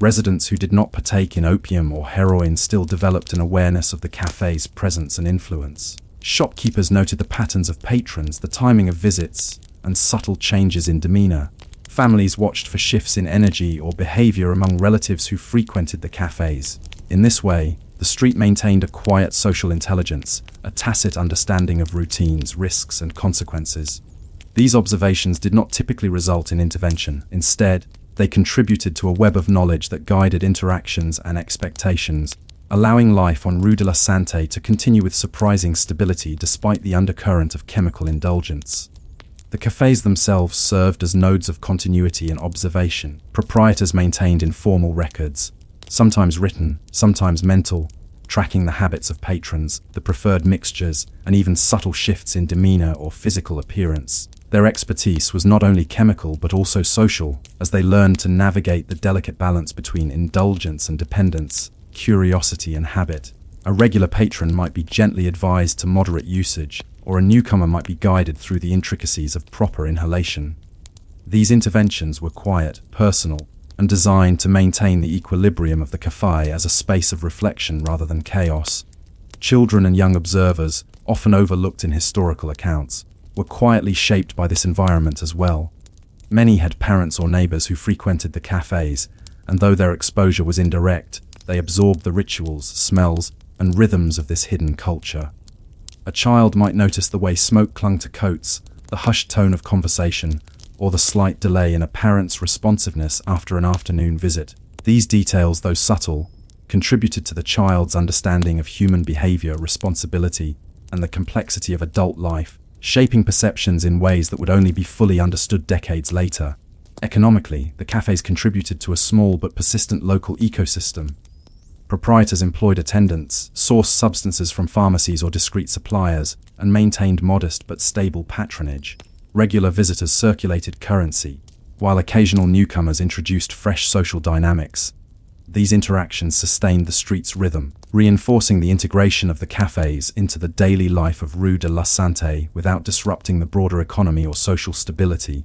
Residents who did not partake in opium or heroin still developed an awareness of the café's presence and influence. Shopkeepers noted the patterns of patrons, the timing of visits, and subtle changes in demeanor. Families watched for shifts in energy or behavior among relatives who frequented the cafés. In this way, the street maintained a quiet social intelligence, a tacit understanding of routines, risks, and consequences. These observations did not typically result in intervention. Instead, they contributed to a web of knowledge that guided interactions and expectations, allowing life on Rue de la Santé to continue with surprising stability despite the undercurrent of chemical indulgence. The cafés themselves served as nodes of continuity and observation. Proprietors maintained informal records, sometimes written, sometimes mental, tracking the habits of patrons, the preferred mixtures, and even subtle shifts in demeanor or physical appearance. Their expertise was not only chemical but also social, as they learned to navigate the delicate balance between indulgence and dependence, curiosity and habit. A regular patron might be gently advised to moderate usage, or a newcomer might be guided through the intricacies of proper inhalation. These interventions were quiet, personal, and designed to maintain the equilibrium of the café as a space of reflection rather than chaos. Children and young observers, often overlooked in historical accounts, were quietly shaped by this environment as well. Many had parents or neighbors who frequented the cafés, and though their exposure was indirect, they absorbed the rituals, smells, and rhythms of this hidden culture. A child might notice the way smoke clung to coats, the hushed tone of conversation, or the slight delay in a parent's responsiveness after an afternoon visit. These details, though subtle, contributed to the child's understanding of human behavior, responsibility, and the complexity of adult life, shaping perceptions in ways that would only be fully understood decades later. Economically, the cafés contributed to a small but persistent local ecosystem. Proprietors employed attendants, sourced substances from pharmacies or discreet suppliers, and maintained modest but stable patronage. Regular visitors circulated currency, while occasional newcomers introduced fresh social dynamics. These interactions sustained the street's rhythm, reinforcing the integration of the cafés into the daily life of Rue de la Santé without disrupting the broader economy or social stability.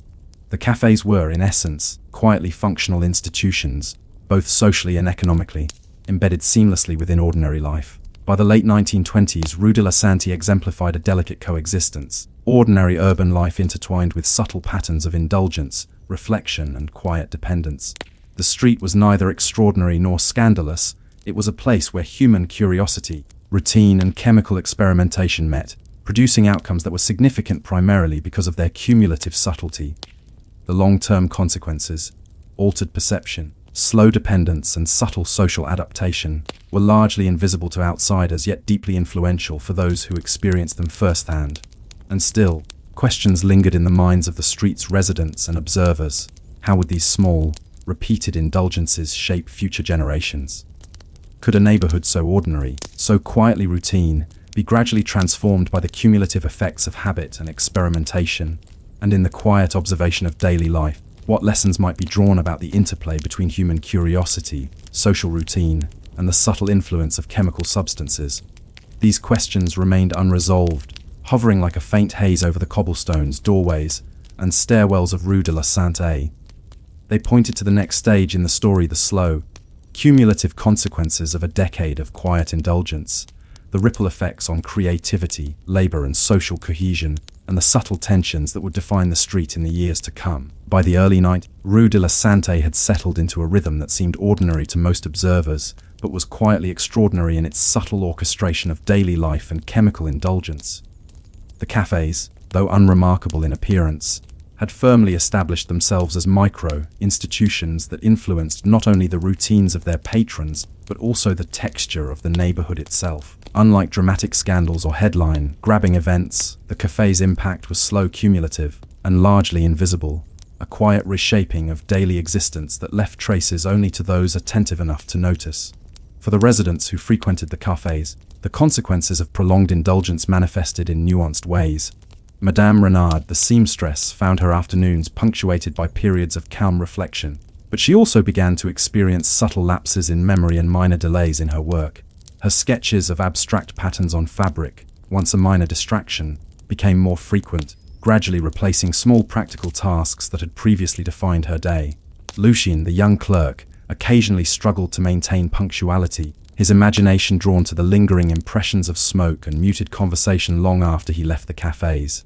The cafés were, in essence, quietly functional institutions, both socially and economically, embedded seamlessly within ordinary life. By the late 1920s, Rue de la Santé exemplified a delicate coexistence, ordinary urban life intertwined with subtle patterns of indulgence, reflection, and quiet dependence. The street was neither extraordinary nor scandalous. It was a place where human curiosity, routine, and chemical experimentation met, producing outcomes that were significant primarily because of their cumulative subtlety. The long-term consequences, altered perception, slow dependence, and subtle social adaptation, were largely invisible to outsiders yet deeply influential for those who experienced them firsthand. And still, questions lingered in the minds of the street's residents and observers. How would these small, repeated indulgences shape future generations? Could a neighborhood so ordinary, so quietly routine, be gradually transformed by the cumulative effects of habit and experimentation? And in the quiet observation of daily life, what lessons might be drawn about the interplay between human curiosity, social routine, and the subtle influence of chemical substances? These questions remained unresolved, hovering like a faint haze over the cobblestones, doorways, and stairwells of Rue de la Santé. They pointed to the next stage in the story, the slow, cumulative consequences of a decade of quiet indulgence, the ripple effects on creativity, labor, and social cohesion, and the subtle tensions that would define the street in the years to come. By the early 90s, Rue de la Santé had settled into a rhythm that seemed ordinary to most observers, but was quietly extraordinary in its subtle orchestration of daily life and chemical indulgence. The cafés, though unremarkable in appearance, had firmly established themselves as micro-institutions that influenced not only the routines of their patrons, but also the texture of the neighborhood itself. Unlike dramatic scandals or headline-grabbing events, the café's impact was slow, cumulative, and largely invisible, a quiet reshaping of daily existence that left traces only to those attentive enough to notice. For the residents who frequented the cafés, the consequences of prolonged indulgence manifested in nuanced ways. Madame Renard, the seamstress, found her afternoons punctuated by periods of calm reflection, but she also began to experience subtle lapses in memory and minor delays in her work. Her sketches of abstract patterns on fabric, once a minor distraction, became more frequent, gradually replacing small practical tasks that had previously defined her day. Lucien, the young clerk, occasionally struggled to maintain punctuality, his imagination drawn to the lingering impressions of smoke and muted conversation long after he left the cafés.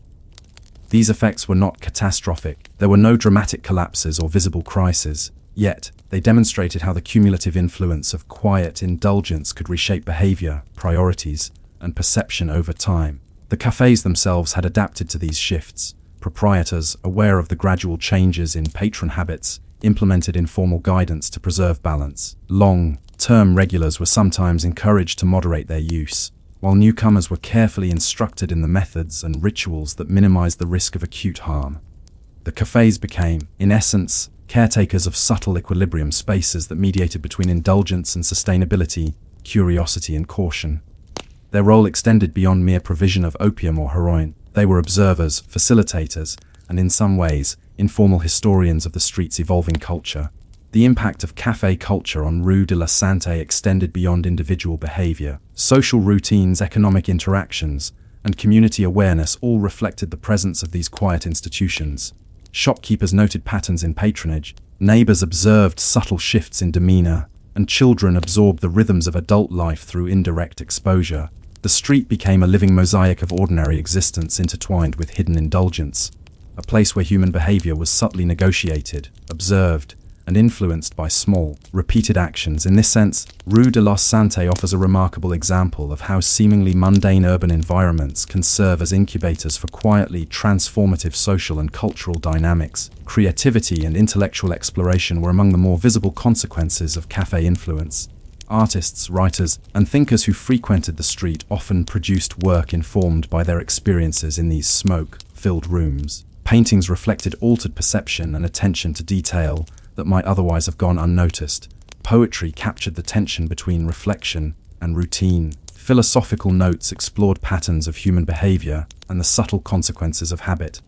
These effects were not catastrophic. There were no dramatic collapses or visible crises, yet they demonstrated how the cumulative influence of quiet indulgence could reshape behavior, priorities, and perception over time. The cafés themselves had adapted to these shifts. Proprietors, aware of the gradual changes in patron habits, implemented informal guidance to preserve balance. Long-term regulars were sometimes encouraged to moderate their use, while newcomers were carefully instructed in the methods and rituals that minimized the risk of acute harm. The cafés became, in essence, caretakers of subtle equilibrium spaces that mediated between indulgence and sustainability, curiosity and caution. Their role extended beyond mere provision of opium or heroin. They were observers, facilitators, and in some ways, informal historians of the street's evolving culture. The impact of café culture on Rue de la Santé extended beyond individual behavior. Social routines, economic interactions, and community awareness all reflected the presence of these quiet institutions. Shopkeepers noted patterns in patronage, neighbors observed subtle shifts in demeanor, and children absorbed the rhythms of adult life through indirect exposure. The street became a living mosaic of ordinary existence intertwined with hidden indulgence, a place where human behavior was subtly negotiated, observed, and influenced by small, repeated actions. In this sense, Rue de la Santé offers a remarkable example of how seemingly mundane urban environments can serve as incubators for quietly transformative social and cultural dynamics. Creativity and intellectual exploration were among the more visible consequences of café influence. Artists, writers, and thinkers who frequented the street often produced work informed by their experiences in these smoke-filled rooms. Paintings reflected altered perception and attention to detail that might otherwise have gone unnoticed. Poetry captured the tension between reflection and routine. Philosophical notes explored patterns of human behavior and the subtle consequences of habit.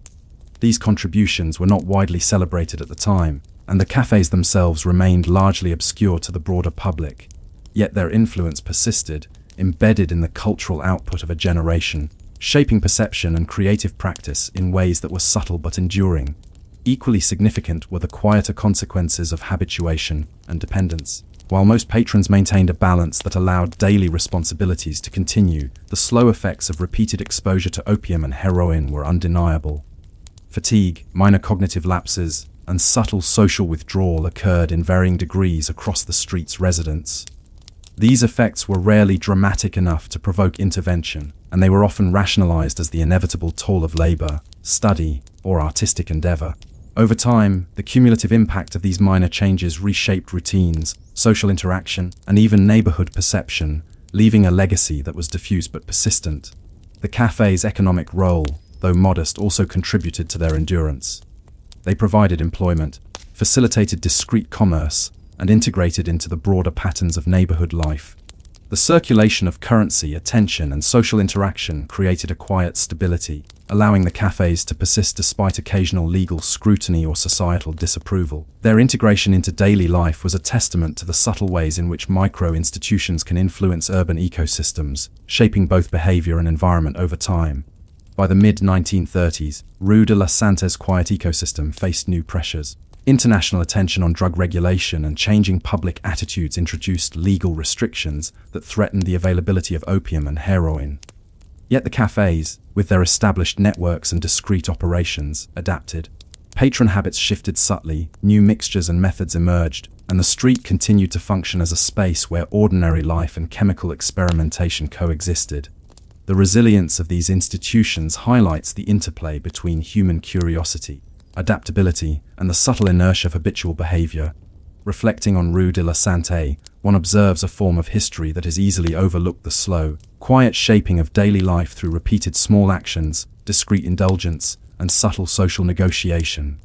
These contributions were not widely celebrated at the time, and the cafés themselves remained largely obscure to the broader public. Yet their influence persisted, embedded in the cultural output of a generation, shaping perception and creative practice in ways that were subtle but enduring. Equally significant were the quieter consequences of habituation and dependence. While most patrons maintained a balance that allowed daily responsibilities to continue, the slow effects of repeated exposure to opium and heroin were undeniable. Fatigue, minor cognitive lapses, and subtle social withdrawal occurred in varying degrees across the street's residents. These effects were rarely dramatic enough to provoke intervention, and they were often rationalized as the inevitable toll of labor, study, or artistic endeavor. Over time, the cumulative impact of these minor changes reshaped routines, social interaction, and even neighborhood perception, leaving a legacy that was diffuse but persistent. The café's economic role, though modest, also contributed to their endurance. They provided employment, facilitated discrete commerce, and integrated into the broader patterns of neighborhood life. The circulation of currency, attention, and social interaction created a quiet stability, allowing the cafés to persist despite occasional legal scrutiny or societal disapproval. Their integration into daily life was a testament to the subtle ways in which micro-institutions can influence urban ecosystems, shaping both behavior and environment over time. By the mid-1930s, Rue de la Santé's quiet ecosystem faced new pressures. International attention on drug regulation and changing public attitudes introduced legal restrictions that threatened the availability of opium and heroin. Yet the cafés, with their established networks and discrete operations, adapted. Patron habits shifted subtly, new mixtures and methods emerged, and the street continued to function as a space where ordinary life and chemical experimentation coexisted. The resilience of these institutions highlights the interplay between human curiosity, adaptability, and the subtle inertia of habitual behavior. Reflecting on Rue de la Santé, one observes a form of history that is easily overlooked: the slow, quiet shaping of daily life through repeated small actions, discreet indulgence, and subtle social negotiation.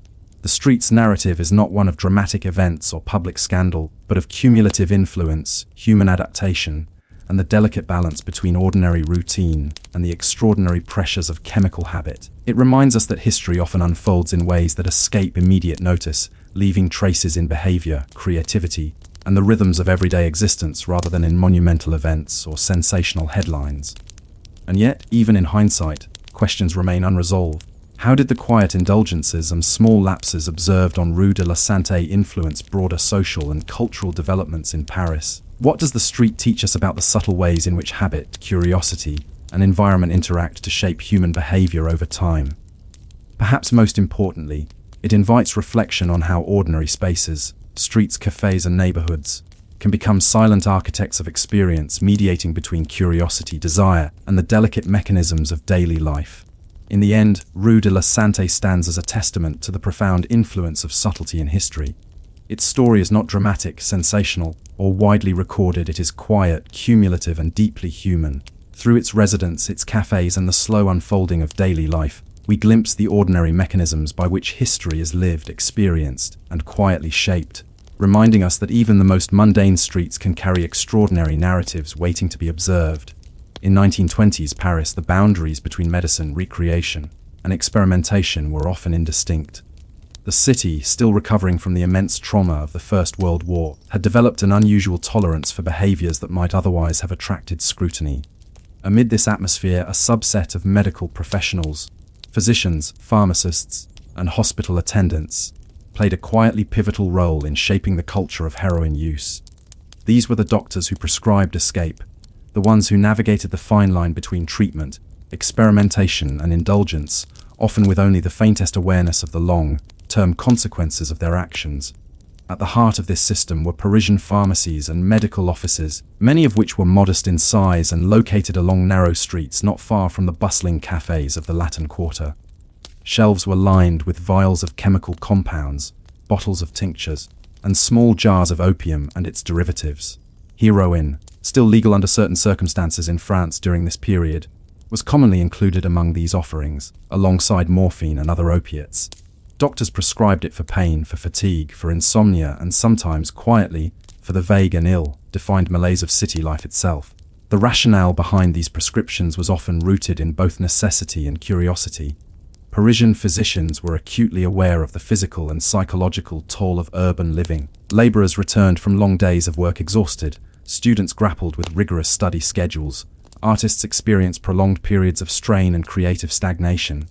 The street's narrative is not one of dramatic events or public scandal, but of cumulative influence, human adaptation, and the delicate balance between ordinary routine and the extraordinary pressures of chemical habit. It reminds us that history often unfolds in ways that escape immediate notice, leaving traces in behavior, creativity, and the rhythms of everyday existence rather than in monumental events or sensational headlines. And yet, even in hindsight, questions remain unresolved. How did the quiet indulgences and small lapses observed on Rue de la Santé influence broader social and cultural developments in Paris? What does the street teach us about the subtle ways in which habit, curiosity, and environment interact to shape human behavior over time? Perhaps most importantly, it invites reflection on how ordinary spaces, streets, cafés, and neighborhoods can become silent architects of experience, mediating between curiosity, desire, and the delicate mechanisms of daily life. In the end, Rue de la Santé stands as a testament to the profound influence of subtlety in history. Its story is not dramatic, sensational, or widely recorded. It is quiet, cumulative, and deeply human. Through its residents, its cafés, and the slow unfolding of daily life, we glimpse the ordinary mechanisms by which history is lived, experienced, and quietly shaped, reminding us that even the most mundane streets can carry extraordinary narratives waiting to be observed. In 1920s Paris, the boundaries between medicine, recreation, and experimentation were often indistinct. The city, still recovering from the immense trauma of the First World War, had developed an unusual tolerance for behaviors that might otherwise have attracted scrutiny. Amid this atmosphere, a subset of medical professionals, physicians, pharmacists, and hospital attendants, played a quietly pivotal role in shaping the culture of heroin use. These were the doctors who prescribed escape, the ones who navigated the fine line between treatment, experimentation, and indulgence, often with only the faintest awareness of the long-term consequences of their actions. At the heart of this system were Parisian pharmacies and medical offices, many of which were modest in size and located along narrow streets not far from the bustling cafés of the Latin Quarter. Shelves were lined with vials of chemical compounds, bottles of tinctures, and small jars of opium and its derivatives. Heroin, still legal under certain circumstances in France during this period, was commonly included among these offerings, alongside morphine and other opiates. Doctors prescribed it for pain, for fatigue, for insomnia, and sometimes, quietly, for the vague and ill-defined malaise of city life itself. The rationale behind these prescriptions was often rooted in both necessity and curiosity. Parisian physicians were acutely aware of the physical and psychological toll of urban living. Laborers returned from long days of work exhausted. Students grappled with rigorous study schedules. Artists experienced prolonged periods of strain and creative stagnation.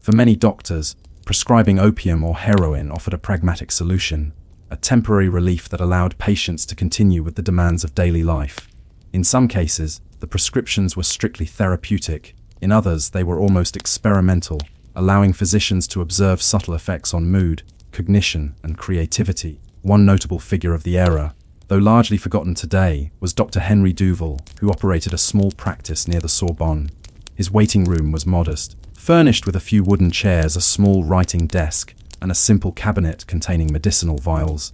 For many doctors, prescribing opium or heroin offered a pragmatic solution, a temporary relief that allowed patients to continue with the demands of daily life. In some cases, the prescriptions were strictly therapeutic. In others, they were almost experimental, allowing physicians to observe subtle effects on mood, cognition, and creativity. One notable figure of the era, though largely forgotten today, was Dr. Henry Duval, who operated a small practice near the Sorbonne. His waiting room was modest, furnished with a few wooden chairs, a small writing desk, and a simple cabinet containing medicinal vials.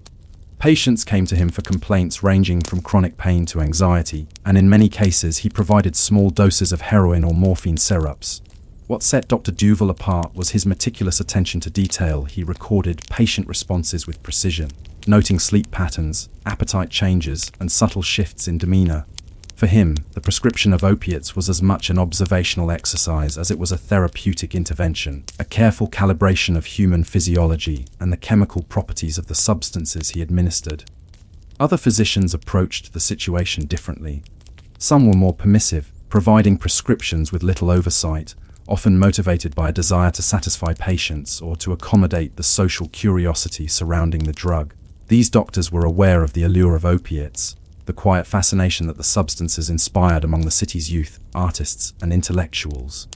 Patients came to him for complaints ranging from chronic pain to anxiety, and in many cases he provided small doses of heroin or morphine syrups. What set Dr. Duval apart was his meticulous attention to detail. He recorded patient responses with precision, noting sleep patterns, appetite changes, and subtle shifts in demeanor. For him, the prescription of opiates was as much an observational exercise as it was a therapeutic intervention, a careful calibration of human physiology and the chemical properties of the substances he administered. Other physicians approached the situation differently. Some were more permissive, providing prescriptions with little oversight, often motivated by a desire to satisfy patients or to accommodate the social curiosity surrounding the drug. These doctors were aware of the allure of opiates, the quiet fascination that the substances inspired among the city's youth, artists, and intellectuals.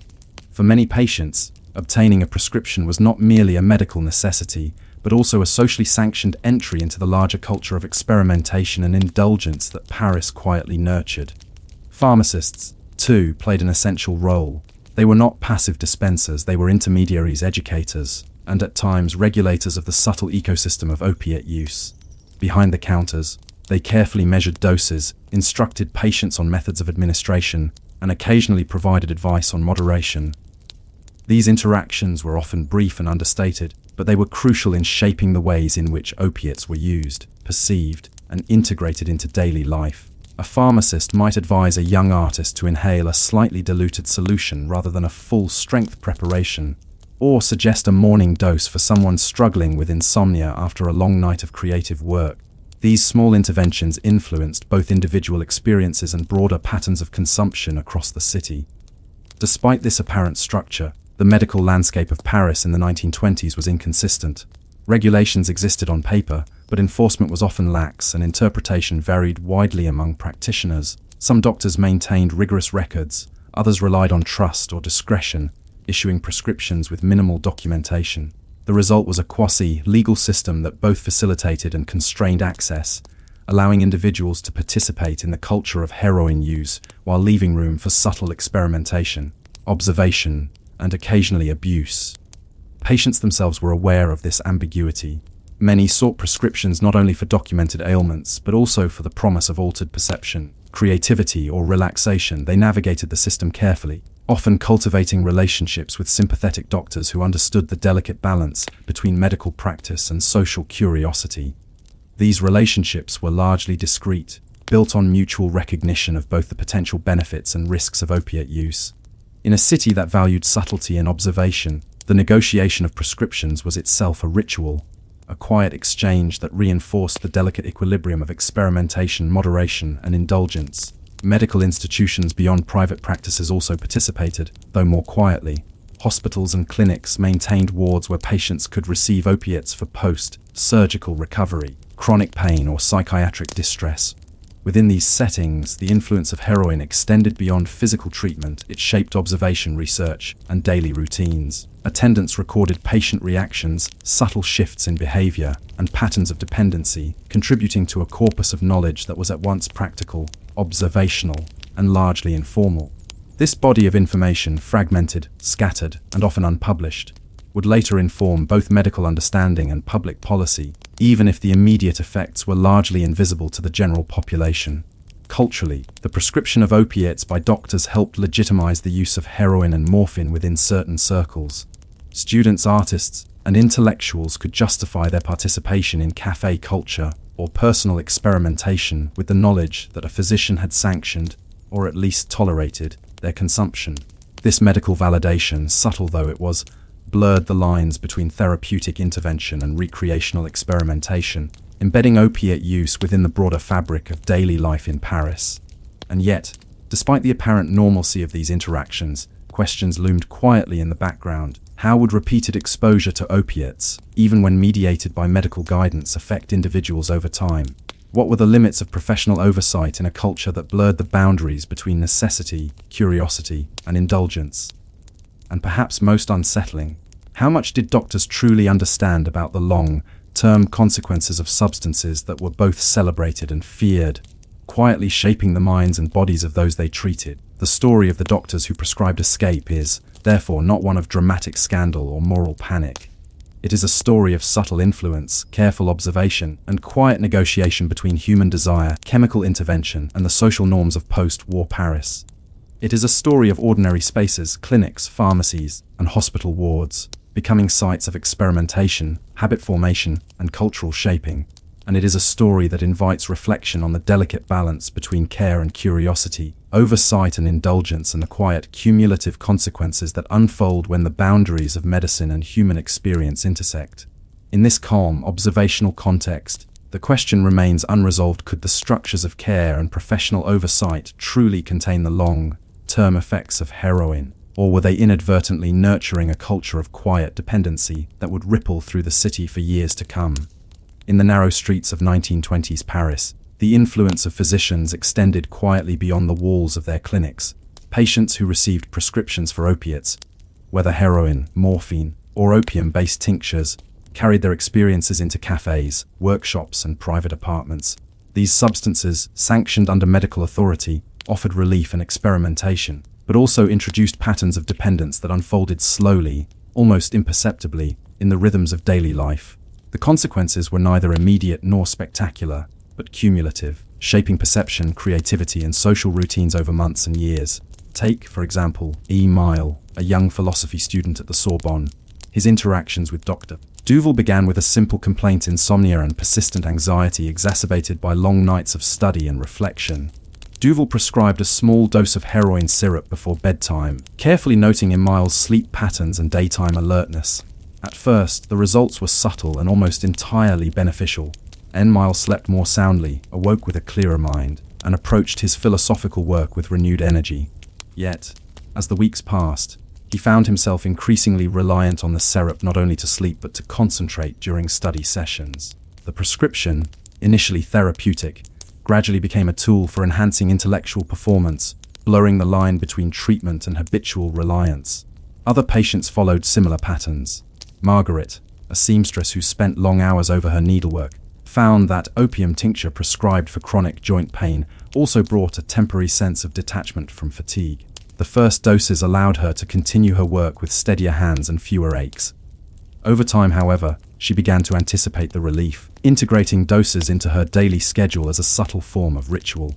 For many patients, Obtaining a prescription was not merely a medical necessity, but also a socially sanctioned entry into the larger culture of experimentation and indulgence that Paris quietly nurtured. Pharmacists, too, played an essential role. They were not passive dispensers, they were intermediaries, educators, and at times regulators of the subtle ecosystem of opiate use. Behind the counters, they carefully measured doses, instructed patients on methods of administration, and occasionally provided advice on moderation. These interactions were often brief and understated, but they were crucial in shaping the ways in which opiates were used, perceived, and integrated into daily life. A pharmacist might advise a young artist to inhale a slightly diluted solution rather than a full-strength preparation, or suggest a morning dose for someone struggling with insomnia after a long night of creative work. These small interventions influenced both individual experiences and broader patterns of consumption across the city. Despite this apparent structure, the medical landscape of Paris in the 1920s was inconsistent. Regulations existed on paper, but enforcement was often lax and interpretation varied widely among practitioners. Some doctors maintained rigorous records, others relied on trust or discretion, issuing prescriptions with minimal documentation. The result was a quasi-legal system that both facilitated and constrained access, allowing individuals to participate in the culture of heroin use while leaving room for subtle experimentation, observation, and occasionally abuse. Patients themselves were aware of this ambiguity. Many sought prescriptions not only for documented ailments, but also for the promise of altered perception, creativity, or relaxation. They navigated the system carefully, often cultivating relationships with sympathetic doctors who understood the delicate balance between medical practice and social curiosity. These relationships were largely discreet, built on mutual recognition of both the potential benefits and risks of opiate use. In a city that valued subtlety and observation, the negotiation of prescriptions was itself a ritual, a quiet exchange that reinforced the delicate equilibrium of experimentation, moderation, and indulgence. Medical institutions beyond private practices also participated, though more quietly. Hospitals and clinics maintained wards where patients could receive opiates for post-surgical recovery, chronic pain, or psychiatric distress. Within these settings, the influence of heroin extended beyond physical treatment. It shaped observation, research, and daily routines. Attendants recorded patient reactions, subtle shifts in behavior, and patterns of dependency, contributing to a corpus of knowledge that was at once practical, observational, and largely informal. This body of information, fragmented, scattered, and often unpublished, would later inform both medical understanding and public policy, even if the immediate effects were largely invisible to the general population. Culturally, the prescription of opiates by doctors helped legitimize the use of heroin and morphine within certain circles. Students, artists, and intellectuals could justify their participation in café culture or personal experimentation with the knowledge that a physician had sanctioned, or at least tolerated, their consumption. This medical validation, subtle though it was, blurred the lines between therapeutic intervention and recreational experimentation, embedding opiate use within the broader fabric of daily life in Paris. And yet, despite the apparent normalcy of these interactions, questions loomed quietly in the background. How would repeated exposure to opiates, even when mediated by medical guidance, affect individuals over time? What were the limits of professional oversight in a culture that blurred the boundaries between necessity, curiosity, and indulgence? And perhaps most unsettling, how much did doctors truly understand about the long-term consequences of substances that were both celebrated and feared, quietly shaping the minds and bodies of those they treated? The story of the doctors who prescribed escape is, therefore, not one of dramatic scandal or moral panic. It is a story of subtle influence, careful observation, and quiet negotiation between human desire, chemical intervention, and the social norms of post-war Paris. It is a story of ordinary spaces, clinics, pharmacies, and hospital wards, becoming sites of experimentation, habit formation, and cultural shaping. And it is a story that invites reflection on the delicate balance between care and curiosity, oversight and indulgence, and the quiet, cumulative consequences that unfold when the boundaries of medicine and human experience intersect. In this calm, observational context, the question remains unresolved: could the structures of care and professional oversight truly contain the long-term effects of heroin? Or were they inadvertently nurturing a culture of quiet dependency that would ripple through the city for years to come? In the narrow streets of 1920s Paris, the influence of physicians extended quietly beyond the walls of their clinics. Patients who received prescriptions for opiates whether heroin, morphine, or opium-based tinctures, carried their experiences into cafés, workshops, and private apartments. These substances, sanctioned under medical authority, offered relief and experimentation, but also introduced patterns of dependence that unfolded slowly, almost imperceptibly, in the rhythms of daily life. The consequences were neither immediate nor spectacular, but cumulative, shaping perception, creativity, and social routines over months and years. Take, for example, E. Mile, a young philosophy student at the Sorbonne. His interactions with Dr. Duval began with a simple complaint: insomnia and persistent anxiety exacerbated by long nights of study and reflection. Duval prescribed a small dose of heroin syrup before bedtime, carefully noting in Miles' sleep patterns and daytime alertness. At first, the results were subtle and almost entirely beneficial. Miles slept more soundly, awoke with a clearer mind, and approached his philosophical work with renewed energy. Yet, as the weeks passed, he found himself increasingly reliant on the syrup not only to sleep but to concentrate during study sessions. The prescription, initially therapeutic, gradually became a tool for enhancing intellectual performance, blurring the line between treatment and habitual reliance. Other patients followed similar patterns. Margaret, a seamstress who spent long hours over her needlework, found that opium tincture prescribed for chronic joint pain also brought a temporary sense of detachment from fatigue. The first doses allowed her to continue her work with steadier hands and fewer aches. Over time, however, she began to anticipate the relief, integrating doses into her daily schedule as a subtle form of ritual.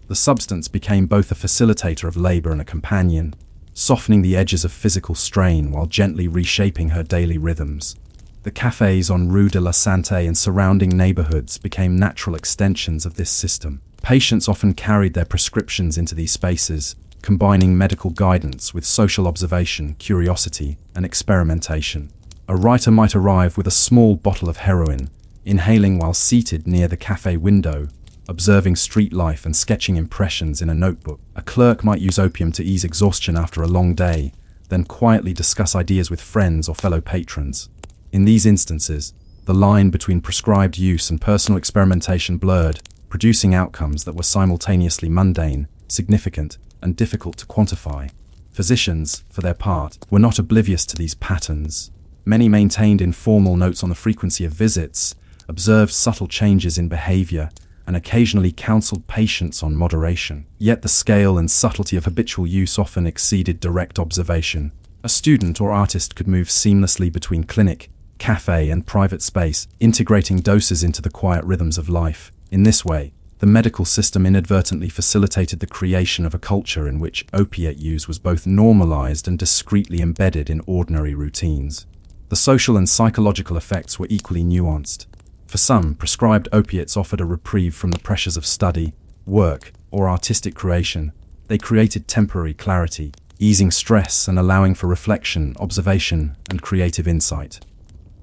The substance became both a facilitator of labor and a companion, softening the edges of physical strain while gently reshaping her daily rhythms. The cafés on Rue de la Santé and surrounding neighborhoods became natural extensions of this system. Patients often carried their prescriptions into these spaces, combining medical guidance with social observation, curiosity, and experimentation. A writer might arrive with a small bottle of heroin, inhaling while seated near the cafe window, observing street life and sketching impressions in a notebook. A clerk might use opium to ease exhaustion after a long day, then quietly discuss ideas with friends or fellow patrons. In these instances, the line between prescribed use and personal experimentation blurred, producing outcomes that were simultaneously mundane, significant, and difficult to quantify. Physicians, for their part, were not oblivious to these patterns. Many maintained informal notes on the frequency of visits, observed subtle changes in behavior, and occasionally counseled patients on moderation. Yet the scale and subtlety of habitual use often exceeded direct observation. A student or artist could move seamlessly between clinic, cafe, and private space, integrating doses into the quiet rhythms of life. In this way, the medical system inadvertently facilitated the creation of a culture in which opiate use was both normalized and discreetly embedded in ordinary routines. The social and psychological effects were equally nuanced. For some, prescribed opiates offered a reprieve from the pressures of study, work, or artistic creation. They created temporary clarity, easing stress and allowing for reflection, observation, and creative insight.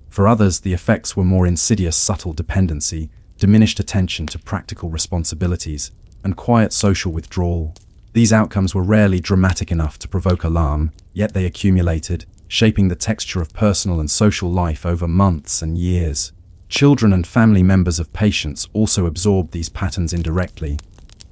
For others, the effects were more insidious: subtle dependency, diminished attention to practical responsibilities, and quiet social withdrawal. These outcomes were rarely dramatic enough to provoke alarm, yet they accumulated, shaping the texture of personal and social life over months and years. Children and family members of patients also absorbed these patterns indirectly.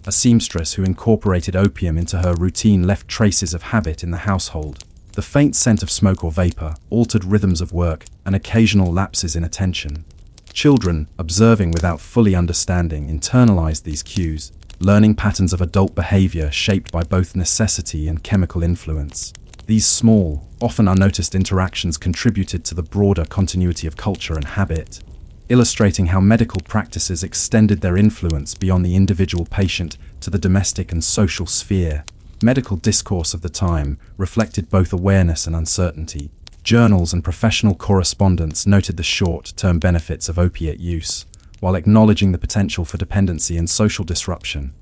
A seamstress who incorporated opium into her routine left traces of habit in the household. The faint scent of smoke or vapor, altered rhythms of work, and occasional lapses in attention. Children, observing without fully understanding, internalized these cues, learning patterns of adult behavior shaped by both necessity and chemical influence. These small, often unnoticed interactions contributed to the broader continuity of culture and habit, illustrating how medical practices extended their influence beyond the individual patient to the domestic and social sphere. Medical discourse of the time reflected both awareness and uncertainty. Journals and professional correspondence noted the short-term benefits of opiate use, while acknowledging the potential for dependency and social disruption.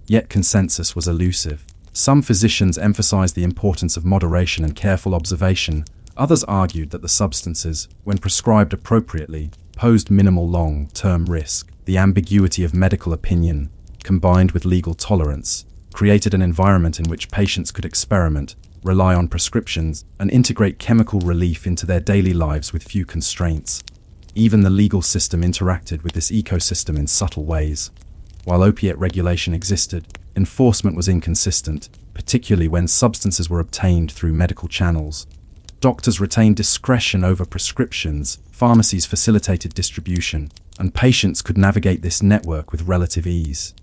Yet consensus was elusive. Some physicians emphasized the importance of moderation and careful observation. Others argued that the substances, when prescribed appropriately, posed minimal long-term risk. The ambiguity of medical opinion, combined with legal tolerance, created an environment in which patients could experiment, rely on prescriptions, and integrate chemical relief into their daily lives with few constraints. Even the legal system interacted with this ecosystem in subtle ways. While opiate regulation existed, enforcement was inconsistent, particularly when substances were obtained through medical channels. Doctors retained discretion over prescriptions, pharmacies facilitated distribution, and patients could navigate this network with relative ease.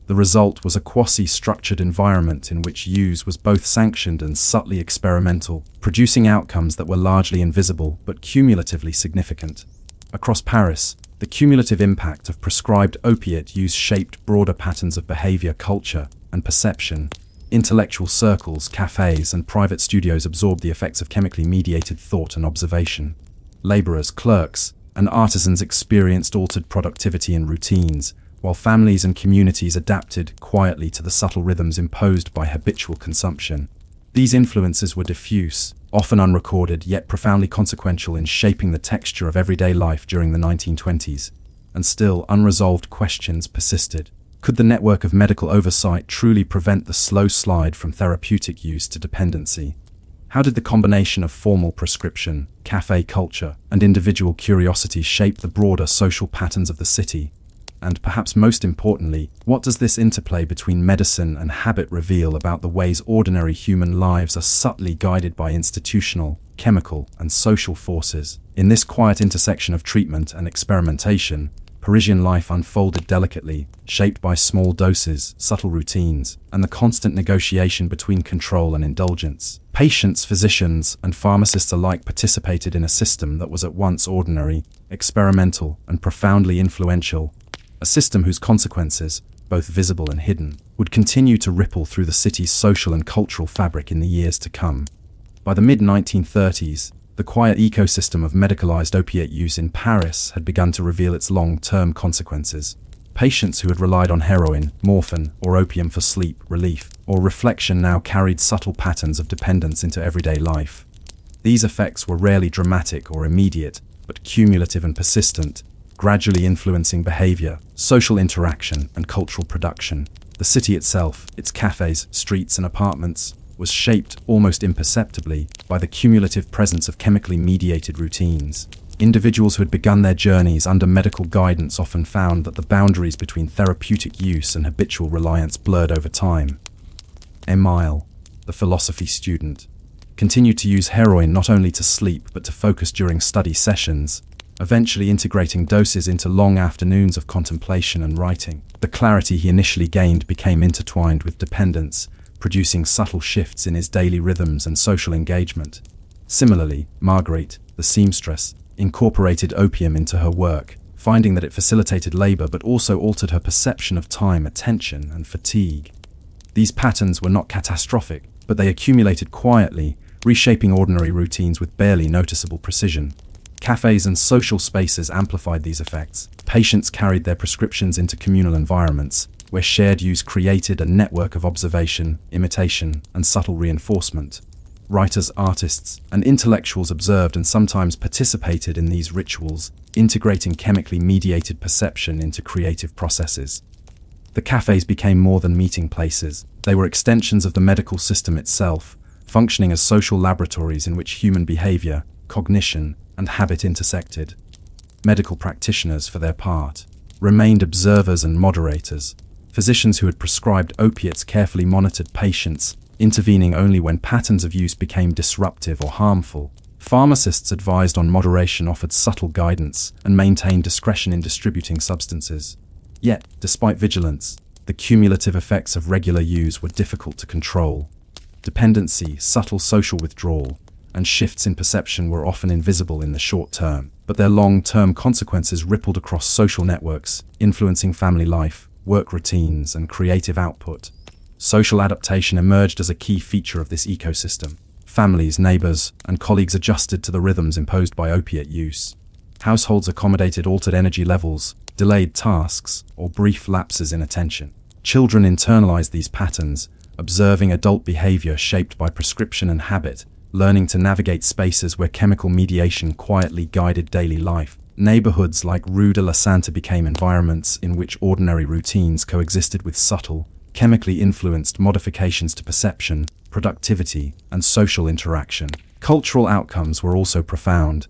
The result was a quasi-structured environment in which use was both sanctioned and subtly experimental, producing outcomes that were largely invisible but cumulatively significant. Across Paris, the cumulative impact of prescribed opiate use shaped broader patterns of behavior, culture, and perception. Intellectual circles, cafés, and private studios absorbed the effects of chemically mediated thought and observation. Laborers, clerks, and artisans experienced altered productivity and routines, while families and communities adapted quietly to the subtle rhythms imposed by habitual consumption. These influences were diffuse, often unrecorded, yet profoundly consequential in shaping the texture of everyday life during the 1920s. And still, unresolved questions persisted. Could the network of medical oversight truly prevent the slow slide from therapeutic use to dependency? How did the combination of formal prescription, café culture, and individual curiosity shape the broader social patterns of the city? And perhaps most importantly, what does this interplay between medicine and habit reveal about the ways ordinary human lives are subtly guided by institutional, chemical, and social forces? In this quiet intersection of treatment and experimentation, Parisian life unfolded delicately, shaped by small doses, subtle routines, and the constant negotiation between control and indulgence. Patients, physicians, and pharmacists alike participated in a system that was at once ordinary, experimental, and profoundly influential. A system whose consequences, both visible and hidden, would continue to ripple through the city's social and cultural fabric in the years to come. By the mid-1930s, the quiet ecosystem of medicalized opiate use in Paris had begun to reveal its long-term consequences. Patients who had relied on heroin, morphine, or opium for sleep, relief, or reflection now carried subtle patterns of dependence into everyday life. These effects were rarely dramatic or immediate, but cumulative and persistent, gradually influencing behavior, social interaction, and cultural production. The city itself, its cafés, streets, and apartments, was shaped almost imperceptibly by the cumulative presence of chemically mediated routines. Individuals who had begun their journeys under medical guidance often found that the boundaries between therapeutic use and habitual reliance blurred over time. Emile, the philosophy student, continued to use heroin not only to sleep but to focus during study sessions, eventually integrating doses into long afternoons of contemplation and writing. The clarity he initially gained became intertwined with dependence, producing subtle shifts in his daily rhythms and social engagement. Similarly, Marguerite, the seamstress, incorporated opium into her work, finding that it facilitated labor but also altered her perception of time, attention, and fatigue. These patterns were not catastrophic, but they accumulated quietly, reshaping ordinary routines with barely noticeable precision. Cafes and social spaces amplified these effects. Patients carried their prescriptions into communal environments, where shared use created a network of observation, imitation, and subtle reinforcement. Writers, artists, and intellectuals observed and sometimes participated in these rituals, integrating chemically mediated perception into creative processes. The cafes became more than meeting places. They were extensions of the medical system itself, functioning as social laboratories in which human behavior, cognition, and habit intersected. Medical practitioners, for their part, remained observers and moderators. Physicians who had prescribed opiates carefully monitored patients, intervening only when patterns of use became disruptive or harmful. Pharmacists advised on moderation, offered subtle guidance, and maintained discretion in distributing substances. Yet, despite vigilance, the cumulative effects of regular use were difficult to control. Dependency, subtle social withdrawal, and shifts in perception were often invisible in the short term, but their long-term consequences rippled across social networks, influencing family life, work routines, and creative output. Social adaptation emerged as a key feature of this ecosystem. Families, neighbors, and colleagues adjusted to the rhythms imposed by opiate use. Households accommodated altered energy levels, delayed tasks, or brief lapses in attention. Children internalized these patterns, observing adult behavior shaped by prescription and habit, learning to navigate spaces where chemical mediation quietly guided daily life. Neighborhoods like Rue de la Santa became environments in which ordinary routines coexisted with subtle, chemically influenced modifications to perception, productivity, and social interaction. Cultural outcomes were also profound.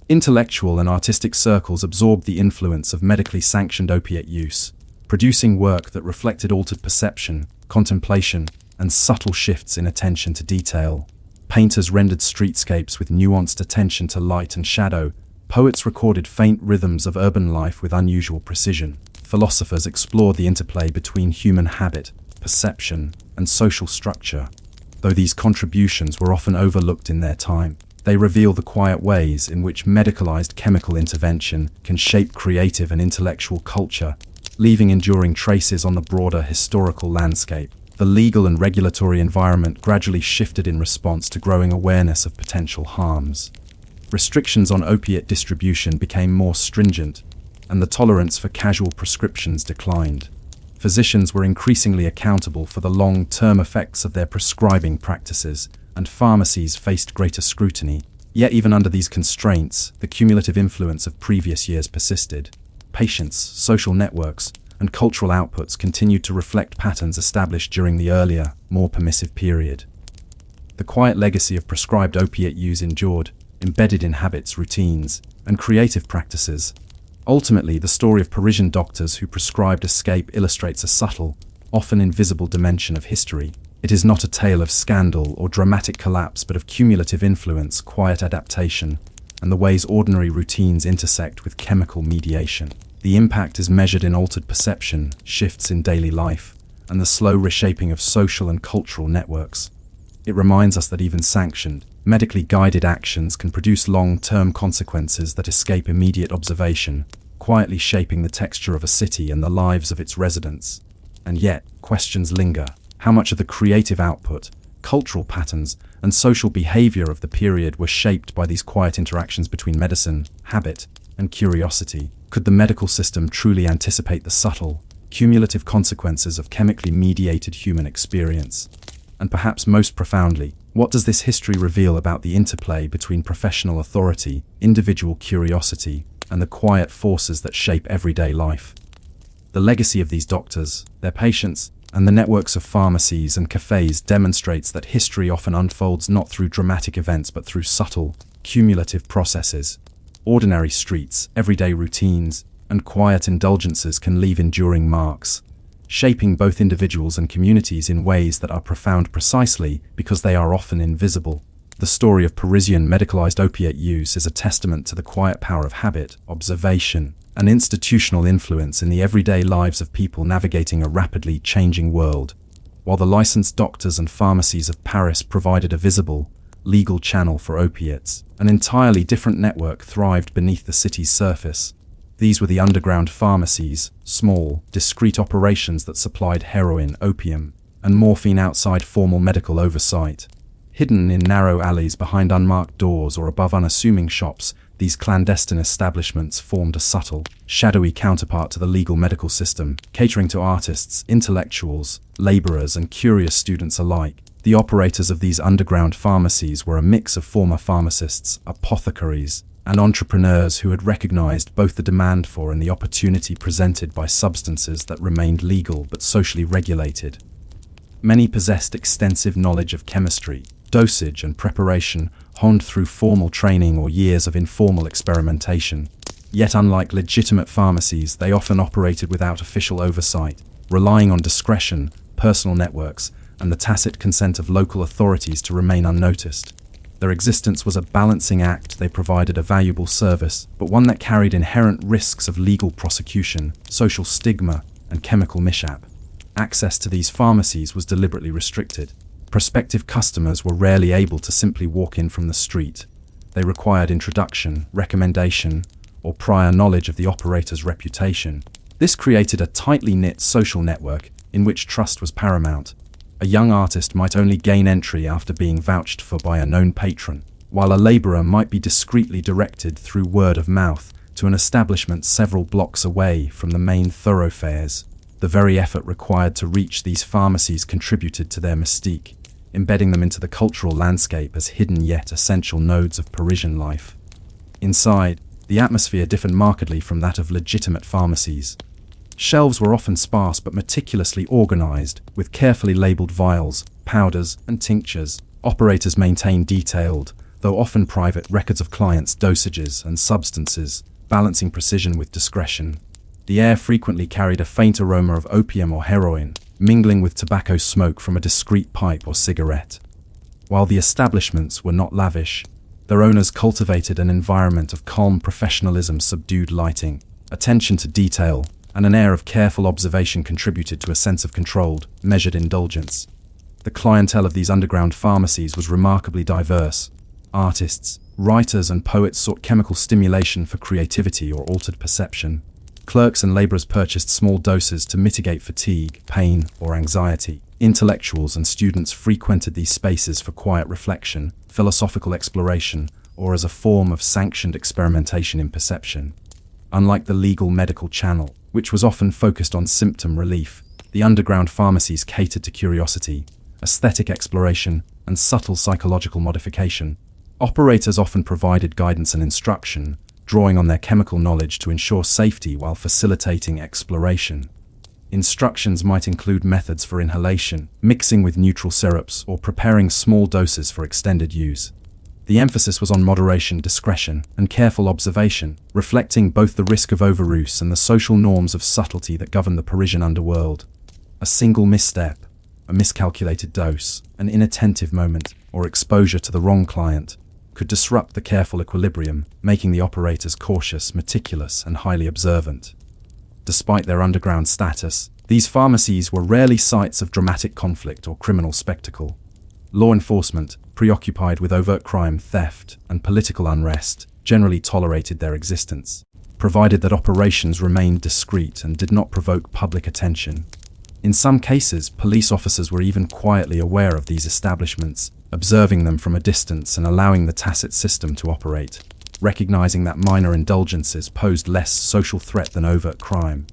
Intellectual and artistic circles absorbed the influence of medically sanctioned opiate use, producing work that reflected altered perception, contemplation, and subtle shifts in attention to detail. Painters rendered streetscapes with nuanced attention to light and shadow. Poets recorded faint rhythms of urban life with unusual precision. Philosophers explored the interplay between human habit, perception, and social structure. Though these contributions were often overlooked in their time, they reveal the quiet ways in which medicalized chemical intervention can shape creative and intellectual culture, leaving enduring traces on the broader historical landscape. The legal and regulatory environment gradually shifted in response to growing awareness of potential harms. Restrictions on opiate distribution became more stringent, and the tolerance for casual prescriptions declined. Physicians were increasingly accountable for the long-term effects of their prescribing practices, and pharmacies faced greater scrutiny. Yet even under these constraints, the cumulative influence of previous years persisted. Patients, social networks, and cultural outputs continued to reflect patterns established during the earlier, more permissive period. The quiet legacy of prescribed opiate use endured, embedded in habits, routines, and creative practices. Ultimately, the story of Parisian doctors who prescribed escape illustrates a subtle, often invisible dimension of history. It is not a tale of scandal or dramatic collapse, but of cumulative influence, quiet adaptation, and the ways ordinary routines intersect with chemical mediation. The impact is measured in altered perception, shifts in daily life, and the slow reshaping of social and cultural networks. It reminds us that even sanctioned, medically guided actions can produce long-term consequences that escape immediate observation, quietly shaping the texture of a city and the lives of its residents. And yet, questions linger. How much of the creative output, cultural patterns, and social behavior of the period were shaped by these quiet interactions between medicine, habit, and curiosity? Could the medical system truly anticipate the subtle, cumulative consequences of chemically mediated human experience? And perhaps most profoundly, what does this history reveal about the interplay between professional authority, individual curiosity, and the quiet forces that shape everyday life? The legacy of these doctors, their patients, and the networks of pharmacies and cafés demonstrates that history often unfolds not through dramatic events but through subtle, cumulative processes. Ordinary streets, everyday routines, and quiet indulgences can leave enduring marks, shaping both individuals and communities in ways that are profound precisely because they are often invisible. The story of Parisian medicalized opiate use is a testament to the quiet power of habit, observation, and institutional influence in the everyday lives of people navigating a rapidly changing world. While the licensed doctors and pharmacies of Paris provided a visible, legal channel for opiates, an entirely different network thrived beneath the city's surface. These were the underground pharmacies, small, discreet operations that supplied heroin, opium, and morphine outside formal medical oversight. Hidden in narrow alleys behind unmarked doors or above unassuming shops, these clandestine establishments formed a subtle, shadowy counterpart to the legal medical system, catering to artists, intellectuals, laborers, and curious students alike. The operators of these underground pharmacies were a mix of former pharmacists, apothecaries, and entrepreneurs who had recognized both the demand for and the opportunity presented by substances that remained legal but socially regulated. Many possessed extensive knowledge of chemistry, dosage, and preparation, honed through formal training or years of informal experimentation. Yet unlike legitimate pharmacies, they often operated without official oversight, relying on discretion, personal networks, and the tacit consent of local authorities to remain unnoticed. Their existence was a balancing act. They provided a valuable service, but one that carried inherent risks of legal prosecution, social stigma, and chemical mishap. Access to these pharmacies was deliberately restricted. Prospective customers were rarely able to simply walk in from the street. They required introduction, recommendation, or prior knowledge of the operator's reputation. This created a tightly knit social network in which trust was paramount. A young artist might only gain entry after being vouched for by a known patron, while a laborer might be discreetly directed through word of mouth to an establishment several blocks away from the main thoroughfares. The very effort required to reach these pharmacies contributed to their mystique, embedding them into the cultural landscape as hidden yet essential nodes of Parisian life. Inside, the atmosphere differed markedly from that of legitimate pharmacies. Shelves were often sparse but meticulously organized, with carefully labeled vials, powders, and tinctures. Operators maintained detailed, though often private, records of clients' dosages and substances, balancing precision with discretion. The air frequently carried a faint aroma of opium or heroin, mingling with tobacco smoke from a discreet pipe or cigarette. While the establishments were not lavish, their owners cultivated an environment of calm professionalism, subdued lighting, attention to detail, and an air of careful observation contributed to a sense of controlled, measured indulgence. The clientele of these underground pharmacies was remarkably diverse. Artists, writers, and poets sought chemical stimulation for creativity or altered perception. Clerks and laborers purchased small doses to mitigate fatigue, pain, or anxiety. Intellectuals and students frequented these spaces for quiet reflection, philosophical exploration, or as a form of sanctioned experimentation in perception. Unlike the legal medical channel, which was often focused on symptom relief, the underground pharmacies catered to curiosity, aesthetic exploration, and subtle psychological modification. Operators often provided guidance and instruction, drawing on their chemical knowledge to ensure safety while facilitating exploration. Instructions might include methods for inhalation, mixing with neutral syrups, or preparing small doses for extended use. The emphasis was on moderation, discretion, and careful observation, reflecting both the risk of overuse and the social norms of subtlety that govern the Parisian underworld. A single misstep, a miscalculated dose, an inattentive moment, or exposure to the wrong client could disrupt the careful equilibrium, making the operators cautious, meticulous, and highly observant. Despite their underground status, these pharmacies were rarely sites of dramatic conflict or criminal spectacle. Law enforcement, preoccupied with overt crime, theft, and political unrest, generally tolerated their existence, provided that operations remained discreet and did not provoke public attention. In some cases, police officers were even quietly aware of these establishments, observing them from a distance and allowing the tacit system to operate, recognizing that minor indulgences posed less social threat than overt crime.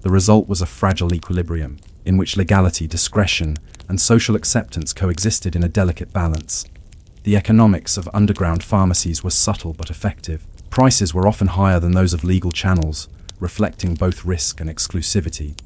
The result was a fragile equilibrium, in which legality, discretion, and social acceptance coexisted in a delicate balance. The economics of underground pharmacies were subtle but effective. Prices were often higher than those of legal channels, reflecting both risk and exclusivity.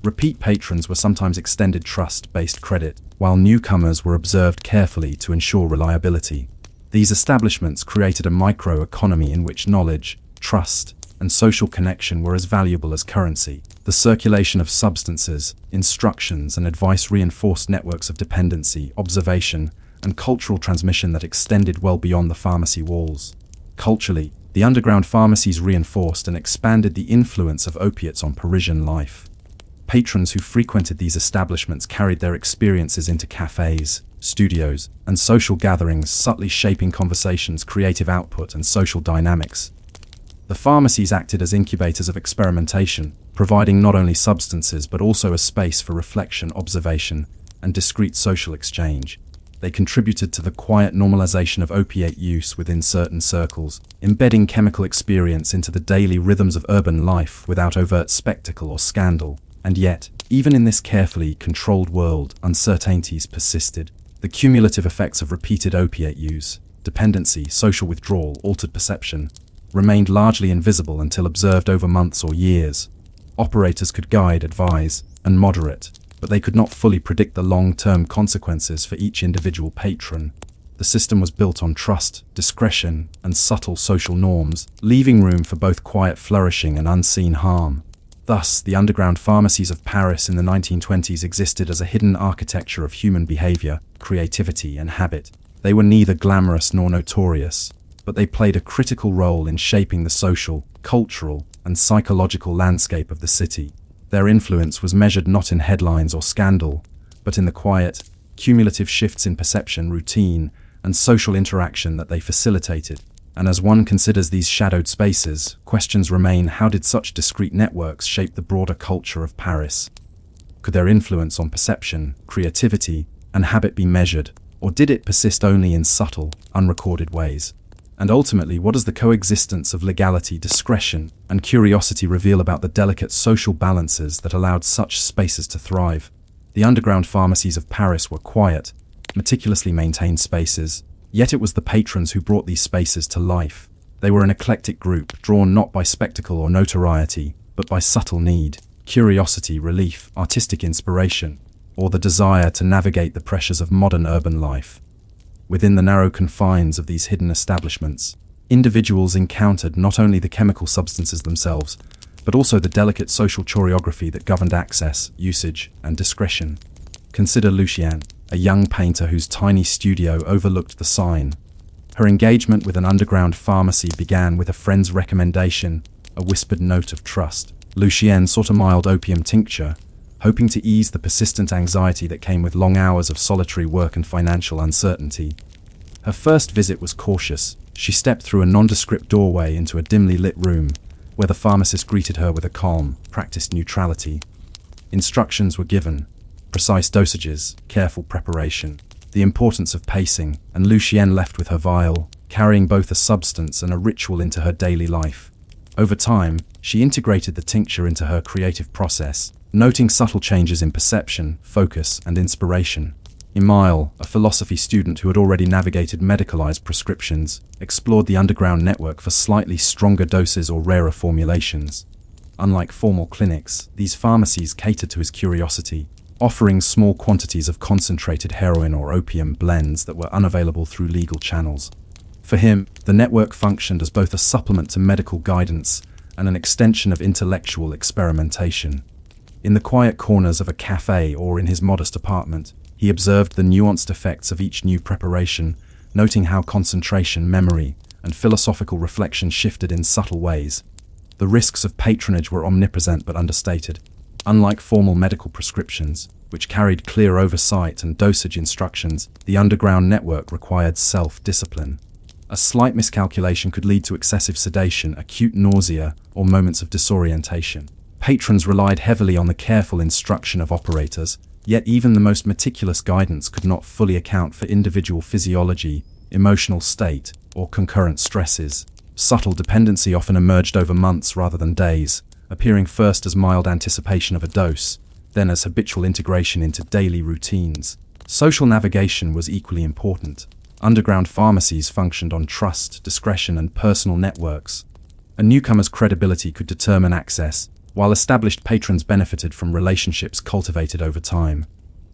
Repeat patrons were sometimes extended trust-based credit, while newcomers were observed carefully to ensure reliability. These establishments created a micro-economy in which knowledge, trust, and social connection were as valuable as currency. The circulation of substances, instructions, and advice reinforced networks of dependency, observation, and cultural transmission that extended well beyond the pharmacy walls. Culturally, the underground pharmacies reinforced and expanded the influence of opiates on Parisian life. Patrons who frequented these establishments carried their experiences into cafés, studios, and social gatherings, subtly shaping conversations, creative output, and social dynamics. The pharmacies acted as incubators of experimentation, providing not only substances but also a space for reflection, observation, and discreet social exchange. They contributed to the quiet normalization of opiate use within certain circles, embedding chemical experience into the daily rhythms of urban life without overt spectacle or scandal. And yet, even in this carefully controlled world, uncertainties persisted. The cumulative effects of repeated opiate use, dependency, social withdrawal, altered perception, remained largely invisible until observed over months or years. Operators could guide, advise, and moderate, but they could not fully predict the long-term consequences for each individual patron. The system was built on trust, discretion, and subtle social norms, leaving room for both quiet flourishing and unseen harm. Thus, the underground pharmacies of Paris in the 1920s existed as a hidden architecture of human behavior, creativity, and habit. They were neither glamorous nor notorious, but they played a critical role in shaping the social, cultural, and psychological landscape of the city. Their influence was measured not in headlines or scandal, but in the quiet, cumulative shifts in perception, routine, and social interaction that they facilitated. And as one considers these shadowed spaces, questions remain: how did such discrete networks shape the broader culture of Paris? Could their influence on perception, creativity, and habit be measured, or did it persist only in subtle, unrecorded ways? And ultimately, what does the coexistence of legality, discretion, and curiosity reveal about the delicate social balances that allowed such spaces to thrive? The underground pharmacies of Paris were quiet, meticulously maintained spaces, yet it was the patrons who brought these spaces to life. They were an eclectic group, drawn not by spectacle or notoriety, but by subtle need, curiosity, relief, artistic inspiration, or the desire to navigate the pressures of modern urban life. Within the narrow confines of these hidden establishments, individuals encountered not only the chemical substances themselves, but also the delicate social choreography that governed access, usage, and discretion. Consider Lucien, a young painter whose tiny studio overlooked the sign. Her engagement with an underground pharmacy began with a friend's recommendation, a whispered note of trust. Lucienne sought a mild opium tincture, hoping to ease the persistent anxiety that came with long hours of solitary work and financial uncertainty. Her first visit was cautious. She stepped through a nondescript doorway into a dimly lit room, where the pharmacist greeted her with a calm, practiced neutrality. Instructions were given, precise dosages, careful preparation, the importance of pacing, and Lucienne left with her vial, carrying both a substance and a ritual into her daily life. Over time, she integrated the tincture into her creative process, noting subtle changes in perception, focus, and inspiration. Emile, a philosophy student who had already navigated medicalized prescriptions, explored the underground network for slightly stronger doses or rarer formulations. Unlike formal clinics, these pharmacies catered to his curiosity, offering small quantities of concentrated heroin or opium blends that were unavailable through legal channels. For him, the network functioned as both a supplement to medical guidance and an extension of intellectual experimentation. In the quiet corners of a café or in his modest apartment, he observed the nuanced effects of each new preparation, noting how concentration, memory, and philosophical reflection shifted in subtle ways. The risks of patronage were omnipresent but understated. Unlike formal medical prescriptions, which carried clear oversight and dosage instructions, the underground network required self-discipline. A slight miscalculation could lead to excessive sedation, acute nausea, or moments of disorientation. Patrons relied heavily on the careful instruction of operators, yet even the most meticulous guidance could not fully account for individual physiology, emotional state, or concurrent stresses. Subtle dependency often emerged over months rather than days, appearing first as mild anticipation of a dose, then as habitual integration into daily routines. Social navigation was equally important. Underground pharmacies functioned on trust, discretion, and personal networks. A newcomer's credibility could determine access, while established patrons benefited from relationships cultivated over time.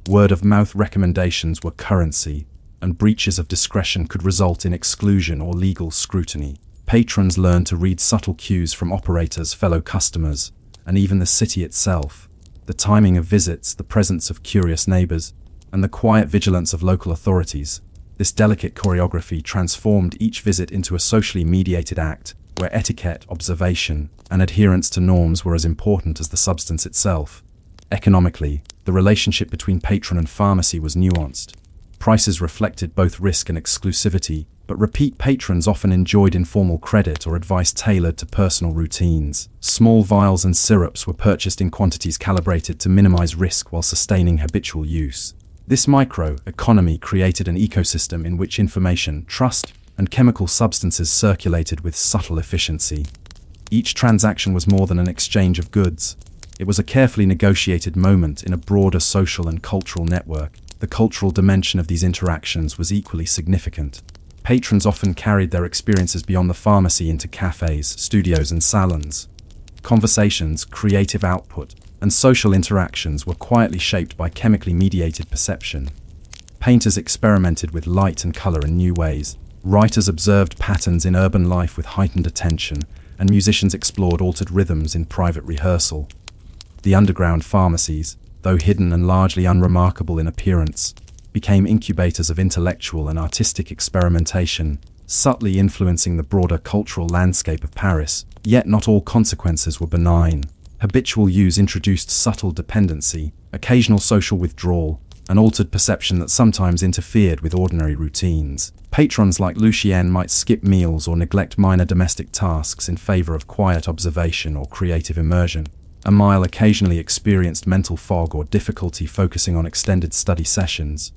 Word-of-mouth recommendations were currency, and breaches of discretion could result in exclusion or legal scrutiny. Patrons learned to read subtle cues from operators, fellow customers, and even the city itself. The timing of visits, the presence of curious neighbors, and the quiet vigilance of local authorities. This delicate choreography transformed each visit into a socially mediated act, where etiquette, observation, and adherence to norms were as important as the substance itself. Economically, the relationship between patron and pharmacy was nuanced. Prices reflected both risk and exclusivity, but repeat patrons often enjoyed informal credit or advice tailored to personal routines. Small vials and syrups were purchased in quantities calibrated to minimize risk while sustaining habitual use. This micro-economy created an ecosystem in which information, trust, and chemical substances circulated with subtle efficiency. Each transaction was more than an exchange of goods. It was a carefully negotiated moment in a broader social and cultural network. The cultural dimension of these interactions was equally significant. Patrons often carried their experiences beyond the pharmacy into cafes, studios, and salons. Conversations, creative output, and social interactions were quietly shaped by chemically mediated perception. Painters experimented with light and color in new ways. Writers observed patterns in urban life with heightened attention, and musicians explored altered rhythms in private rehearsal. The underground pharmacies, though hidden and largely unremarkable in appearance, became incubators of intellectual and artistic experimentation, subtly influencing the broader cultural landscape of Paris. Yet not all consequences were benign. Habitual use introduced subtle dependency, occasional social withdrawal, and altered perception that sometimes interfered with ordinary routines. Patrons like Lucienne might skip meals or neglect minor domestic tasks in favor of quiet observation or creative immersion. Emile occasionally experienced mental fog or difficulty focusing on extended study sessions.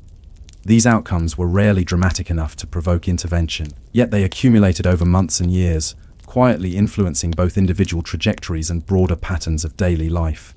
These outcomes were rarely dramatic enough to provoke intervention, yet they accumulated over months and years, quietly influencing both individual trajectories and broader patterns of daily life.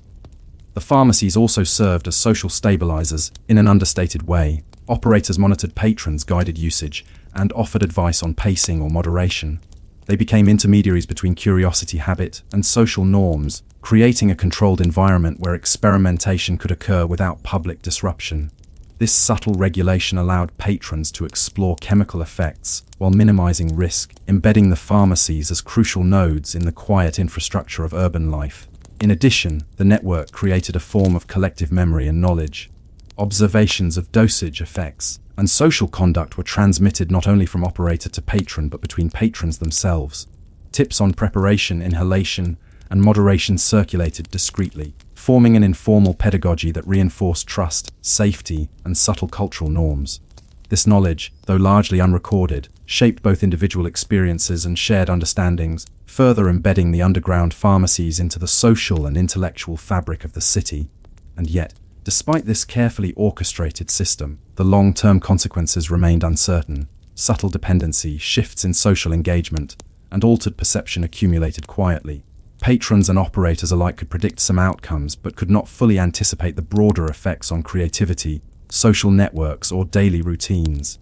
The pharmacies also served as social stabilizers in an understated way. Operators monitored patrons' guided usage and offered advice on pacing or moderation. They became intermediaries between curiosity, habit, and social norms, creating a controlled environment where experimentation could occur without public disruption. This subtle regulation allowed patrons to explore chemical effects while minimizing risk, embedding the pharmacies as crucial nodes in the quiet infrastructure of urban life. In addition, the network created a form of collective memory and knowledge. Observations of dosage effects and social conduct were transmitted not only from operator to patron but between patrons themselves. Tips on preparation, inhalation, and moderation circulated discreetly, forming an informal pedagogy that reinforced trust, safety, and subtle cultural norms. This knowledge, though largely unrecorded, shaped both individual experiences and shared understandings, further embedding the underground pharmacies into the social and intellectual fabric of the city. And yet, despite this carefully orchestrated system, the long-term consequences remained uncertain. Subtle dependency, shifts in social engagement, and altered perception accumulated quietly. Patrons and operators alike could predict some outcomes but could not fully anticipate the broader effects on creativity, social networks, or daily routines.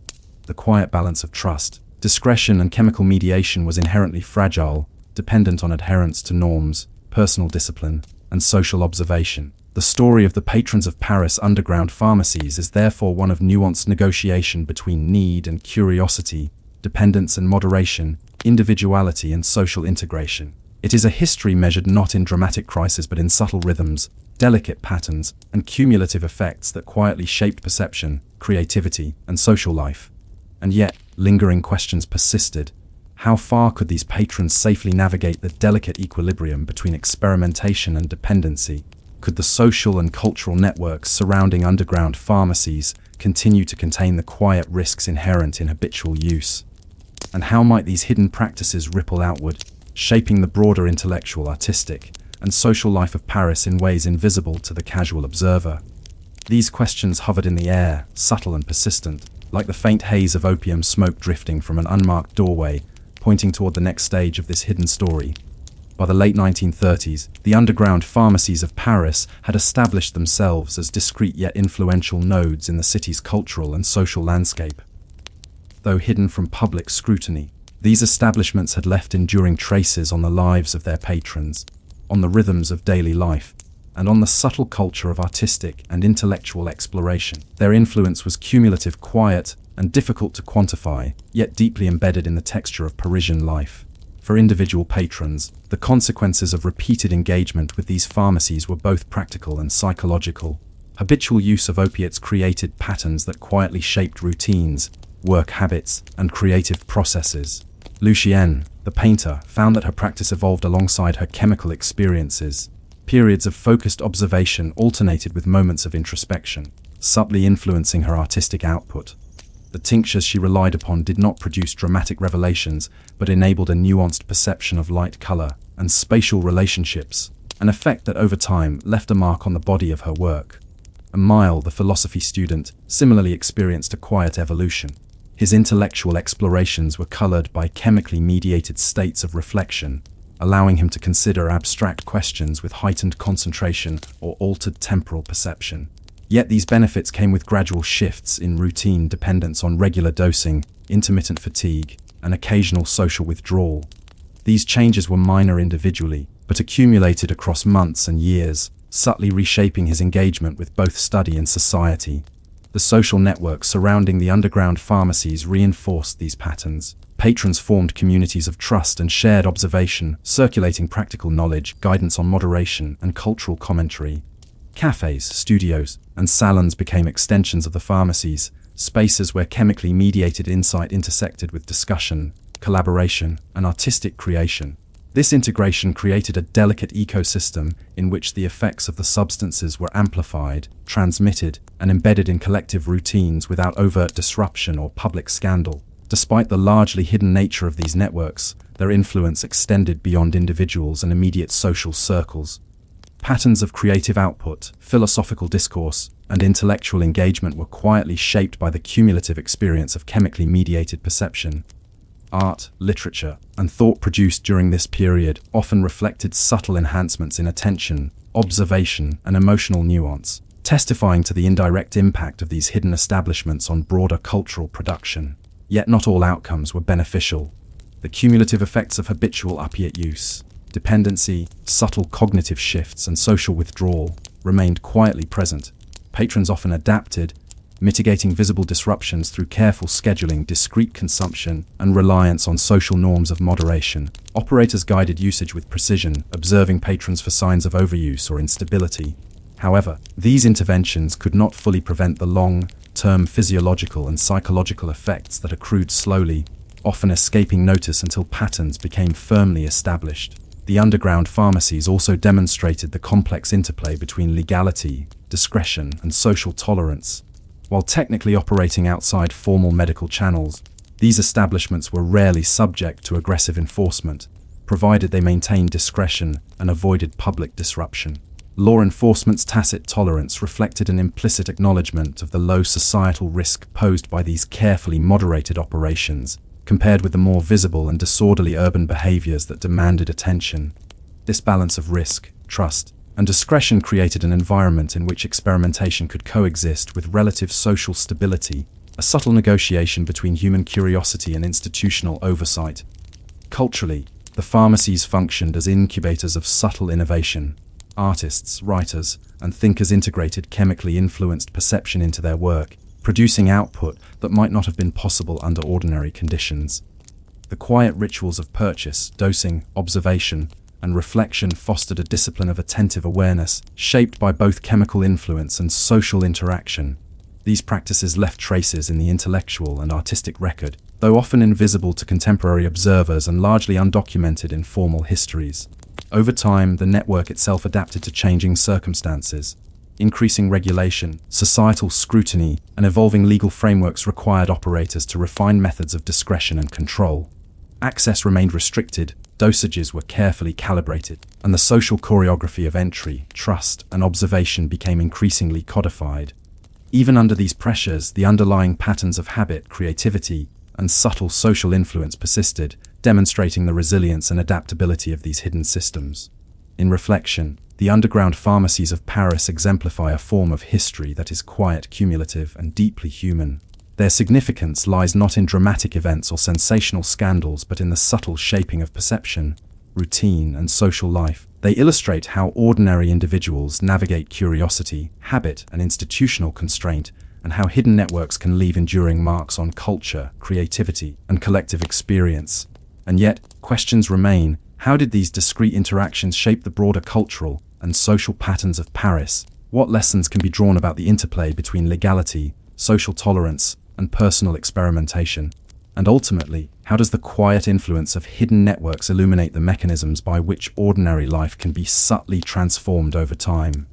The quiet balance of trust, discretion, and chemical mediation was inherently fragile, dependent on adherence to norms, personal discipline, and social observation. The story of the patrons of Paris underground pharmacies is therefore one of nuanced negotiation between need and curiosity, dependence and moderation, individuality and social integration. It is a history measured not in dramatic crises but in subtle rhythms, delicate patterns, and cumulative effects that quietly shaped perception, creativity, and social life. And yet, lingering questions persisted. How far could these patrons safely navigate the delicate equilibrium between experimentation and dependency? Could the social and cultural networks surrounding underground pharmacies continue to contain the quiet risks inherent in habitual use? And how might these hidden practices ripple outward, shaping the broader intellectual, artistic, and social life of Paris in ways invisible to the casual observer? These questions hovered in the air, subtle and persistent, like the faint haze of opium smoke drifting from an unmarked doorway, pointing toward the next stage of this hidden story. By the late 1930s, the underground pharmacies of Paris had established themselves as discreet yet influential nodes in the city's cultural and social landscape. Though hidden from public scrutiny, these establishments had left enduring traces on the lives of their patrons, on the rhythms of daily life, and on the subtle culture of artistic and intellectual exploration. Their influence was cumulative, quiet, and difficult to quantify, yet deeply embedded in the texture of Parisian life. For individual patrons, the consequences of repeated engagement with these pharmacies were both practical and psychological. Habitual use of opiates created patterns that quietly shaped routines, work habits, and creative processes. Lucienne, the painter, found that her practice evolved alongside her chemical experiences. Periods of focused observation alternated with moments of introspection, subtly influencing her artistic output. The tinctures she relied upon did not produce dramatic revelations, but enabled a nuanced perception of light, color, and spatial relationships, an effect that over time left a mark on the body of her work. Emile, the philosophy student, similarly experienced a quiet evolution. His intellectual explorations were colored by chemically mediated states of reflection, allowing him to consider abstract questions with heightened concentration or altered temporal perception. Yet these benefits came with gradual shifts in routine dependence on regular dosing, intermittent fatigue, and occasional social withdrawal. These changes were minor individually, but accumulated across months and years, subtly reshaping his engagement with both study and society. The social networks surrounding the underground pharmacies reinforced these patterns. Patrons formed communities of trust and shared observation, circulating practical knowledge, guidance on moderation, and cultural commentary. Cafés, studios, and salons became extensions of the pharmacies, spaces where chemically mediated insight intersected with discussion, collaboration, and artistic creation. This integration created a delicate ecosystem in which the effects of the substances were amplified, transmitted, and embedded in collective routines without overt disruption or public scandal. Despite the largely hidden nature of these networks, their influence extended beyond individuals and immediate social circles. Patterns of creative output, philosophical discourse, and intellectual engagement were quietly shaped by the cumulative experience of chemically mediated perception. Art, literature, and thought produced during this period often reflected subtle enhancements in attention, observation, and emotional nuance, testifying to the indirect impact of these hidden establishments on broader cultural production. Yet not all outcomes were beneficial. The cumulative effects of habitual opiate use, dependency, subtle cognitive shifts, and social withdrawal remained quietly present. Patrons often adapted, mitigating visible disruptions through careful scheduling, discreet consumption, and reliance on social norms of moderation. Operators guided usage with precision, observing patrons for signs of overuse or instability. However, these interventions could not fully prevent the long-term physiological and psychological effects that accrued slowly, often escaping notice until patterns became firmly established. The underground pharmacies also demonstrated the complex interplay between legality, discretion, and social tolerance. While technically operating outside formal medical channels, these establishments were rarely subject to aggressive enforcement, provided they maintained discretion and avoided public disruption. Law enforcement's tacit tolerance reflected an implicit acknowledgement of the low societal risk posed by these carefully moderated operations, compared with the more visible and disorderly urban behaviors that demanded attention. This balance of risk, trust, and discretion created an environment in which experimentation could coexist with relative social stability, a subtle negotiation between human curiosity and institutional oversight. Culturally, the pharmacies functioned as incubators of subtle innovation. Artists, writers, and thinkers integrated chemically influenced perception into their work, producing output that might not have been possible under ordinary conditions. The quiet rituals of purchase, dosing, observation, and reflection fostered a discipline of attentive awareness, shaped by both chemical influence and social interaction. These practices left traces in the intellectual and artistic record, though often invisible to contemporary observers and largely undocumented in formal histories. Over time, the network itself adapted to changing circumstances. Increasing regulation, societal scrutiny, and evolving legal frameworks required operators to refine methods of discretion and control. Access remained restricted, dosages were carefully calibrated, and the social choreography of entry, trust, and observation became increasingly codified. Even under these pressures, the underlying patterns of habit, creativity, and subtle social influence persisted, demonstrating the resilience and adaptability of these hidden systems. In reflection, the underground pharmacies of Paris exemplify a form of history that is quiet, cumulative, and deeply human. Their significance lies not in dramatic events or sensational scandals, but in the subtle shaping of perception, routine, and social life. They illustrate how ordinary individuals navigate curiosity, habit, and institutional constraint, and how hidden networks can leave enduring marks on culture, creativity, and collective experience. And yet, questions remain. How did these discrete interactions shape the broader cultural and social patterns of Paris? What lessons can be drawn about the interplay between legality, social tolerance, and personal experimentation? And ultimately, how does the quiet influence of hidden networks illuminate the mechanisms by which ordinary life can be subtly transformed over time?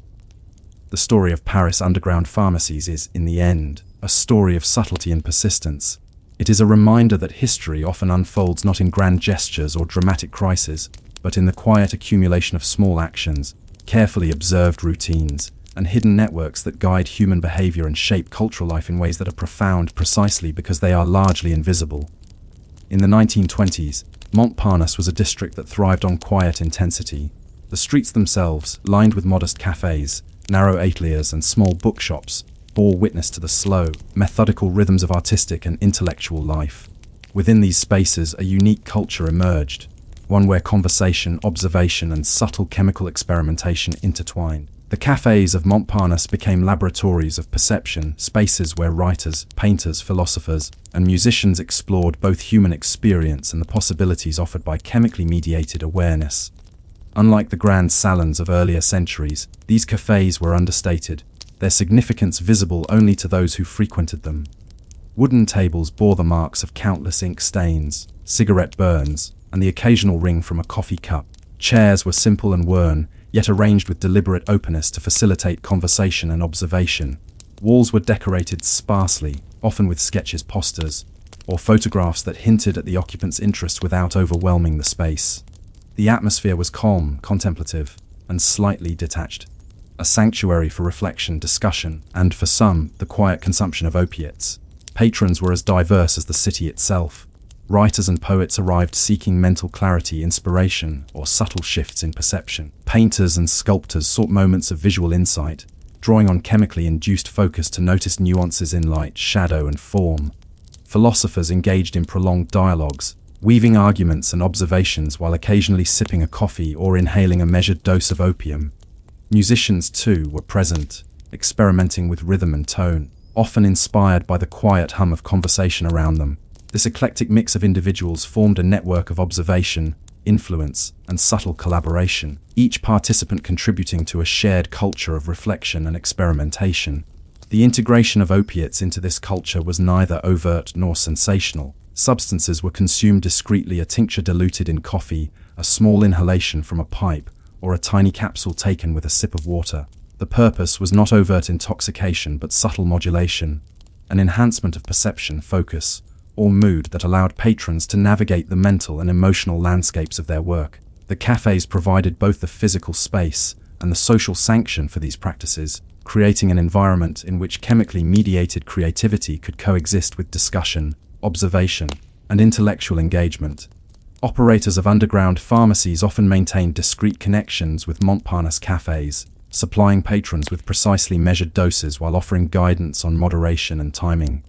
The story of Paris underground pharmacies is, in the end, a story of subtlety and persistence. It is a reminder that history often unfolds not in grand gestures or dramatic crises, but in the quiet accumulation of small actions, carefully observed routines, and hidden networks that guide human behavior and shape cultural life in ways that are profound precisely because they are largely invisible. In the 1920s, Montparnasse was a district that thrived on quiet intensity. The streets themselves, lined with modest cafés, narrow ateliers, and small bookshops, bore witness to the slow, methodical rhythms of artistic and intellectual life. Within these spaces, a unique culture emerged, one where conversation, observation, and subtle chemical experimentation intertwined. The cafés of Montparnasse became laboratories of perception, spaces where writers, painters, philosophers, and musicians explored both human experience and the possibilities offered by chemically mediated awareness. Unlike the grand salons of earlier centuries, these cafés were understated, their significance visible only to those who frequented them. Wooden tables bore the marks of countless ink stains, cigarette burns, and the occasional ring from a coffee cup. Chairs were simple and worn, yet arranged with deliberate openness to facilitate conversation and observation. Walls were decorated sparsely, often with sketches, posters, or photographs that hinted at the occupant's interests without overwhelming the space. The atmosphere was calm, contemplative, and slightly detached, a sanctuary for reflection, discussion, and, for some, the quiet consumption of opiates. Patrons were as diverse as the city itself. Writers and poets arrived seeking mental clarity, inspiration, or subtle shifts in perception. Painters and sculptors sought moments of visual insight, drawing on chemically induced focus to notice nuances in light, shadow, and form. Philosophers engaged in prolonged dialogues, weaving arguments and observations while occasionally sipping a coffee or inhaling a measured dose of opium. Musicians, too, were present, experimenting with rhythm and tone, often inspired by the quiet hum of conversation around them. This eclectic mix of individuals formed a network of observation, influence, and subtle collaboration, each participant contributing to a shared culture of reflection and experimentation. The integration of opiates into this culture was neither overt nor sensational. Substances were consumed discreetly, a tincture diluted in coffee, a small inhalation from a pipe, or a tiny capsule taken with a sip of water. The purpose was not overt intoxication but subtle modulation, an enhancement of perception, focus, or mood that allowed patrons to navigate the mental and emotional landscapes of their work. The cafés provided both the physical space and the social sanction for these practices, creating an environment in which chemically mediated creativity could coexist with discussion, observation, and intellectual engagement. Operators of underground pharmacies often maintained discreet connections with Montparnasse cafés, supplying patrons with precisely measured doses while offering guidance on moderation and timing.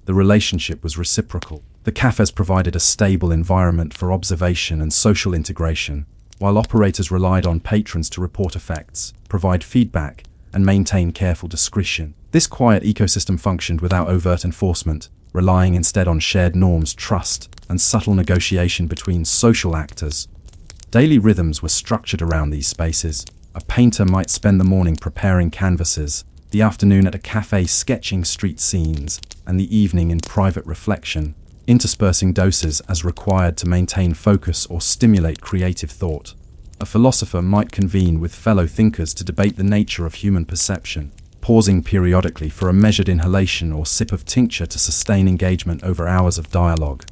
The relationship was reciprocal. The cafés provided a stable environment for observation and social integration, while operators relied on patrons to report effects, provide feedback, and maintain careful discretion. This quiet ecosystem functioned without overt enforcement, relying instead on shared norms, trust, and subtle negotiation between social actors. Daily rhythms were structured around these spaces. A painter might spend the morning preparing canvases, the afternoon at a cafe sketching street scenes, and the evening in private reflection, interspersing doses as required to maintain focus or stimulate creative thought. A philosopher might convene with fellow thinkers to debate the nature of human perception, pausing periodically for a measured inhalation or sip of tincture to sustain engagement over hours of dialogue.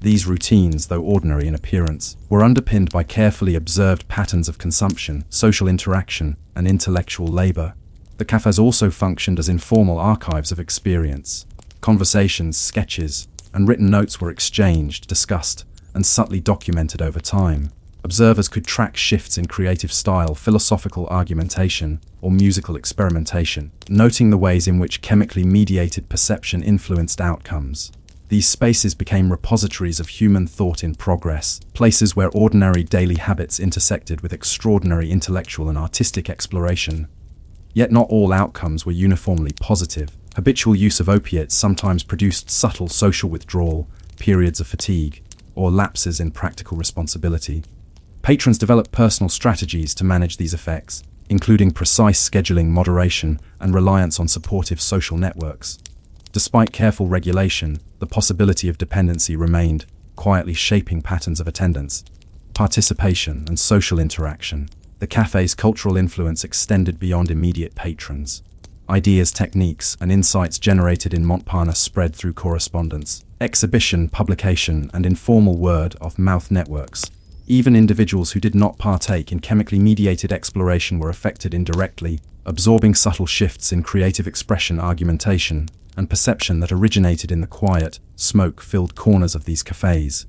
These routines, though ordinary in appearance, were underpinned by carefully observed patterns of consumption, social interaction, and intellectual labor. The cafés also functioned as informal archives of experience. Conversations, sketches, and written notes were exchanged, discussed, and subtly documented over time. Observers could track shifts in creative style, philosophical argumentation, or musical experimentation, noting the ways in which chemically mediated perception influenced outcomes. These spaces became repositories of human thought in progress, places where ordinary daily habits intersected with extraordinary intellectual and artistic exploration. Yet not all outcomes were uniformly positive. Habitual use of opiates sometimes produced subtle social withdrawal, periods of fatigue, or lapses in practical responsibility. Patrons developed personal strategies to manage these effects, including precise scheduling, moderation, and reliance on supportive social networks. Despite careful regulation, the possibility of dependency remained, quietly shaping patterns of attendance, participation, and social interaction. The café's cultural influence extended beyond immediate patrons. Ideas, techniques, and insights generated in Montparnasse spread through correspondence, exhibition, publication, and informal word-of-mouth networks. Even individuals who did not partake in chemically mediated exploration were affected indirectly, absorbing subtle shifts in creative expression, argumentation, and perception that originated in the quiet, smoke-filled corners of these cafés.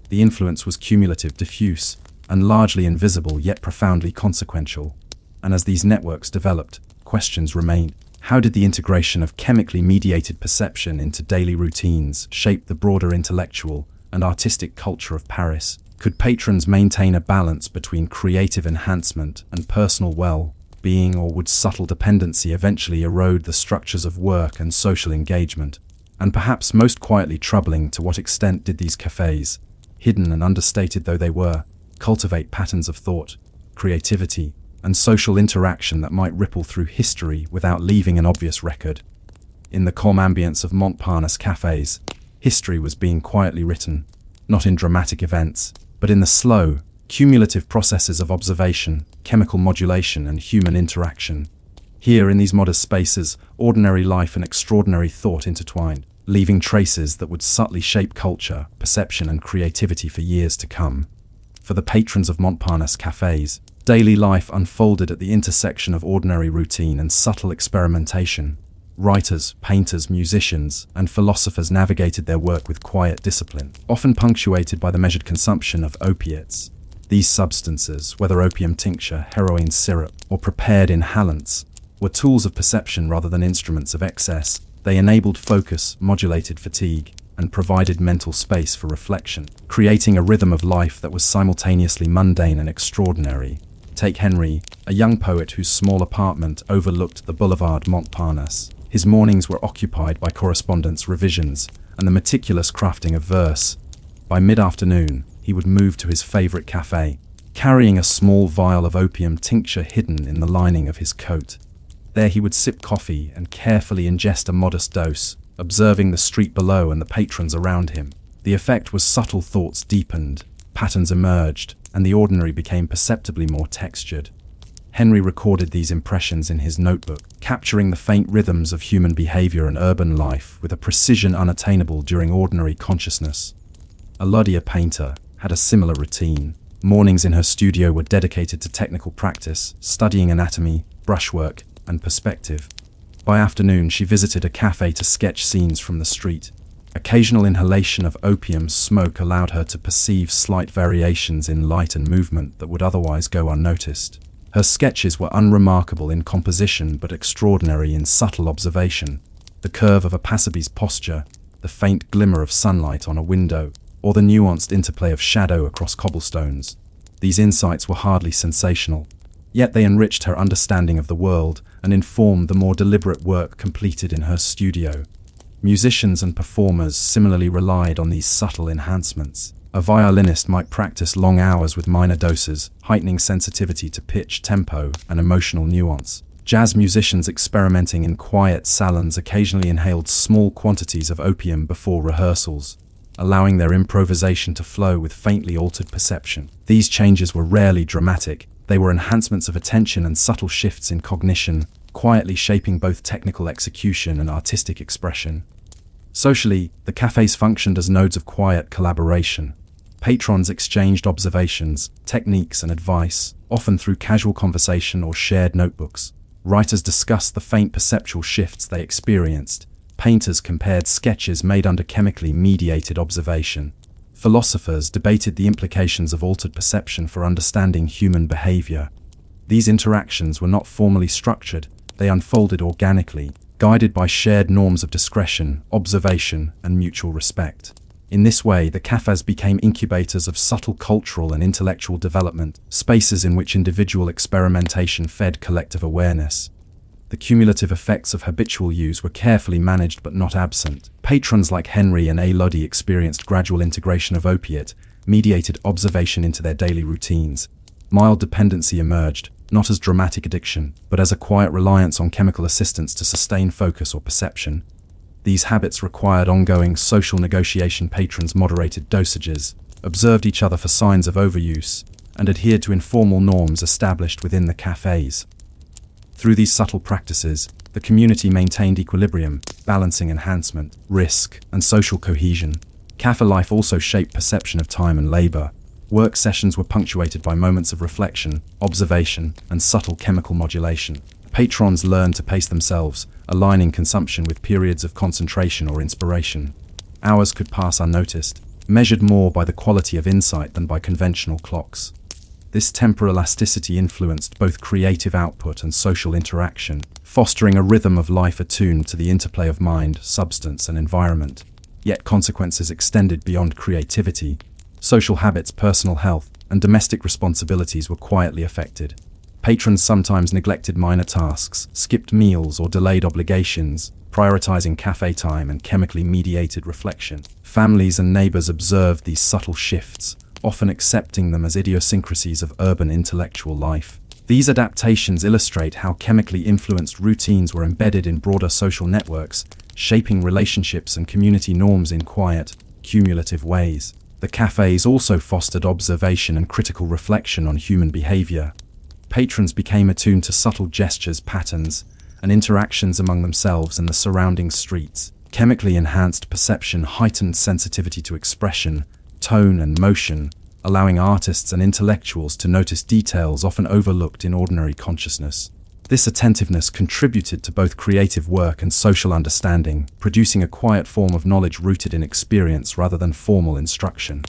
The influence was cumulative, diffuse, and largely invisible yet profoundly consequential. And as these networks developed, questions remained. How did the integration of chemically mediated perception into daily routines shape the broader intellectual and artistic culture of Paris? Could patrons maintain a balance between creative enhancement and personal well-being, or would subtle dependency eventually erode the structures of work and social engagement? And perhaps most quietly troubling, to what extent did these cafés, hidden and understated though they were, cultivate patterns of thought, creativity, and social interaction that might ripple through history without leaving an obvious record? In the calm ambience of Montparnasse cafés, history was being quietly written, not in dramatic events, but in the slow, cumulative processes of observation, chemical modulation, and human interaction. Here, in these modest spaces, ordinary life and extraordinary thought intertwined, leaving traces that would subtly shape culture, perception, and creativity for years to come. For the patrons of Montparnasse cafés, daily life unfolded at the intersection of ordinary routine and subtle experimentation. Writers, painters, musicians, and philosophers navigated their work with quiet discipline, often punctuated by the measured consumption of opiates. These substances, whether opium tincture, heroin syrup, or prepared inhalants, were tools of perception rather than instruments of excess. They enabled focus, modulated fatigue, and provided mental space for reflection, creating a rhythm of life that was simultaneously mundane and extraordinary. Take Henry, a young poet whose small apartment overlooked the boulevard Montparnasse. His mornings were occupied by correspondence, revisions, and the meticulous crafting of verse. By mid-afternoon, he he would move to his favorite cafe, carrying a small vial of opium tincture hidden in the lining of his coat. There he would sip coffee and carefully ingest a modest dose, observing the street below and the patrons around him. The effect was subtle. Thoughts deepened, patterns emerged, and the ordinary became perceptibly more textured. Henry recorded these impressions in his notebook, capturing the faint rhythms of human behavior and urban life with a precision unattainable during ordinary consciousness. Elodie, a painter, had a similar routine. Mornings in her studio were dedicated to technical practice, studying anatomy, brushwork, and perspective. By afternoon, she visited a cafe to sketch scenes from the street. Occasional inhalation of opium smoke allowed her to perceive slight variations in light and movement that would otherwise go unnoticed. Her sketches were unremarkable in composition but extraordinary in subtle observation. The curve of a passerby's posture, the faint glimmer of sunlight on a window, or the nuanced interplay of shadow across cobblestones. These insights were hardly sensational, yet they enriched her understanding of the world and informed the more deliberate work completed in her studio. Musicians and performers similarly relied on these subtle enhancements. A violinist might practice long hours with minor doses, heightening sensitivity to pitch, tempo, and emotional nuance. Jazz musicians experimenting in quiet salons occasionally inhaled small quantities of opium before rehearsals, allowing their improvisation to flow with faintly altered perception. These changes were rarely dramatic. They were enhancements of attention and subtle shifts in cognition, quietly shaping both technical execution and artistic expression. Socially, the cafes functioned as nodes of quiet collaboration. Patrons exchanged observations, techniques, and advice, often through casual conversation or shared notebooks. Writers discussed the faint perceptual shifts they experienced. Painters compared sketches made under chemically mediated observation. Philosophers debated the implications of altered perception for understanding human behavior. These interactions were not formally structured, they unfolded organically, guided by shared norms of discretion, observation, and mutual respect. In this way, the cafes became incubators of subtle cultural and intellectual development, spaces in which individual experimentation fed collective awareness. The cumulative effects of habitual use were carefully managed but not absent. Patrons like Henry and Elodie experienced gradual integration of opiate-mediated observation into their daily routines. Mild dependency emerged, not as dramatic addiction, but as a quiet reliance on chemical assistance to sustain focus or perception. These habits required ongoing social negotiation. Patrons moderated dosages, observed each other for signs of overuse, and adhered to informal norms established within the cafes. Through these subtle practices, the community maintained equilibrium, balancing enhancement, risk, and social cohesion. Cafe life also shaped perception of time and labor. Work sessions were punctuated by moments of reflection, observation, and subtle chemical modulation. Patrons learned to pace themselves, aligning consumption with periods of concentration or inspiration. Hours could pass unnoticed, measured more by the quality of insight than by conventional clocks. This temporal elasticity influenced both creative output and social interaction, fostering a rhythm of life attuned to the interplay of mind, substance, and environment. Yet consequences extended beyond creativity. Social habits, personal health, and domestic responsibilities were quietly affected. Patrons sometimes neglected minor tasks, skipped meals, or delayed obligations, prioritizing cafe time and chemically mediated reflection. Families and neighbors observed these subtle shifts, often accepting them as idiosyncrasies of urban intellectual life. These adaptations illustrate how chemically influenced routines were embedded in broader social networks, shaping relationships and community norms in quiet, cumulative ways. The cafes also fostered observation and critical reflection on human behavior. Patrons became attuned to subtle gestures, patterns, and interactions among themselves and the surrounding streets. Chemically enhanced perception heightened sensitivity to expression, tone, and motion, allowing artists and intellectuals to notice details often overlooked in ordinary consciousness. This attentiveness contributed to both creative work and social understanding, producing a quiet form of knowledge rooted in experience rather than formal instruction.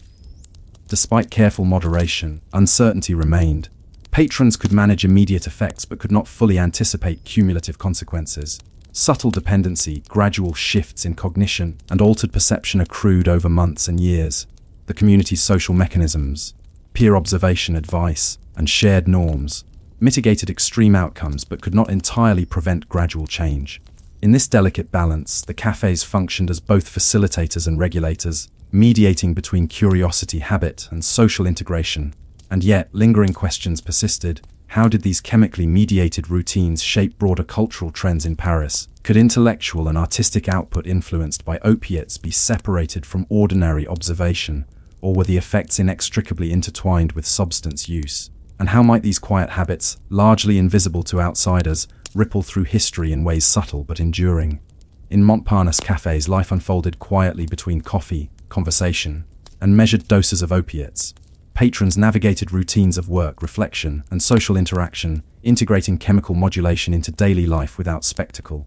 Despite careful moderation, uncertainty remained. Patrons could manage immediate effects but could not fully anticipate cumulative consequences. Subtle dependency, gradual shifts in cognition, and altered perception accrued over months and years. The community's social mechanisms, peer observation, advice, and shared norms mitigated extreme outcomes but could not entirely prevent gradual change. In this delicate balance, the cafes functioned as both facilitators and regulators, mediating between curiosity, habit, and social integration. And yet, lingering questions persisted. How did these chemically mediated routines shape broader cultural trends in Paris? Could intellectual and artistic output influenced by opiates be separated from ordinary observation, or were the effects inextricably intertwined with substance use? And how might these quiet habits, largely invisible to outsiders, ripple through history in ways subtle but enduring? In Montparnasse cafés, life unfolded quietly between coffee, conversation, and measured doses of opiates. Patrons navigated routines of work, reflection, and social interaction, integrating chemical modulation into daily life without spectacle.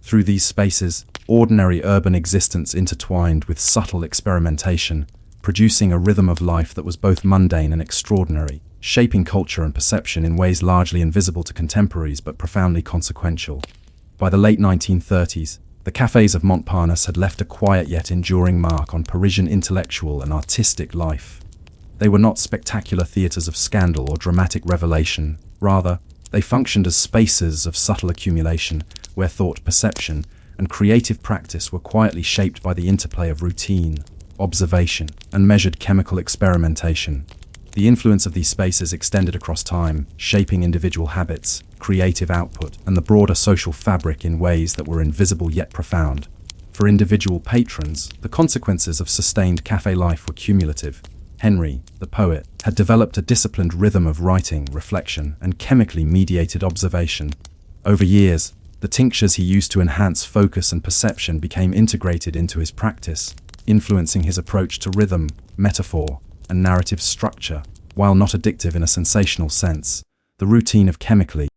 Through these spaces, ordinary urban existence intertwined with subtle experimentation, producing a rhythm of life that was both mundane and extraordinary, shaping culture and perception in ways largely invisible to contemporaries but profoundly consequential. By the late 1930s, the cafés of Montparnasse had left a quiet yet enduring mark on Parisian intellectual and artistic life. They were not spectacular theatres of scandal or dramatic revelation. Rather, they functioned as spaces of subtle accumulation, where thought, perception, and creative practice were quietly shaped by the interplay of routine, observation, and measured chemical experimentation. The influence of these spaces extended across time, shaping individual habits, creative output, and the broader social fabric in ways that were invisible yet profound. For individual patrons, the consequences of sustained café life were cumulative. Henry, the poet, had developed a disciplined rhythm of writing, reflection, and chemically mediated observation. Over years, the tinctures he used to enhance focus and perception became integrated into his practice, influencing his approach to rhythm, metaphor, and narrative structure. While not addictive in a sensational sense, the routine of chemically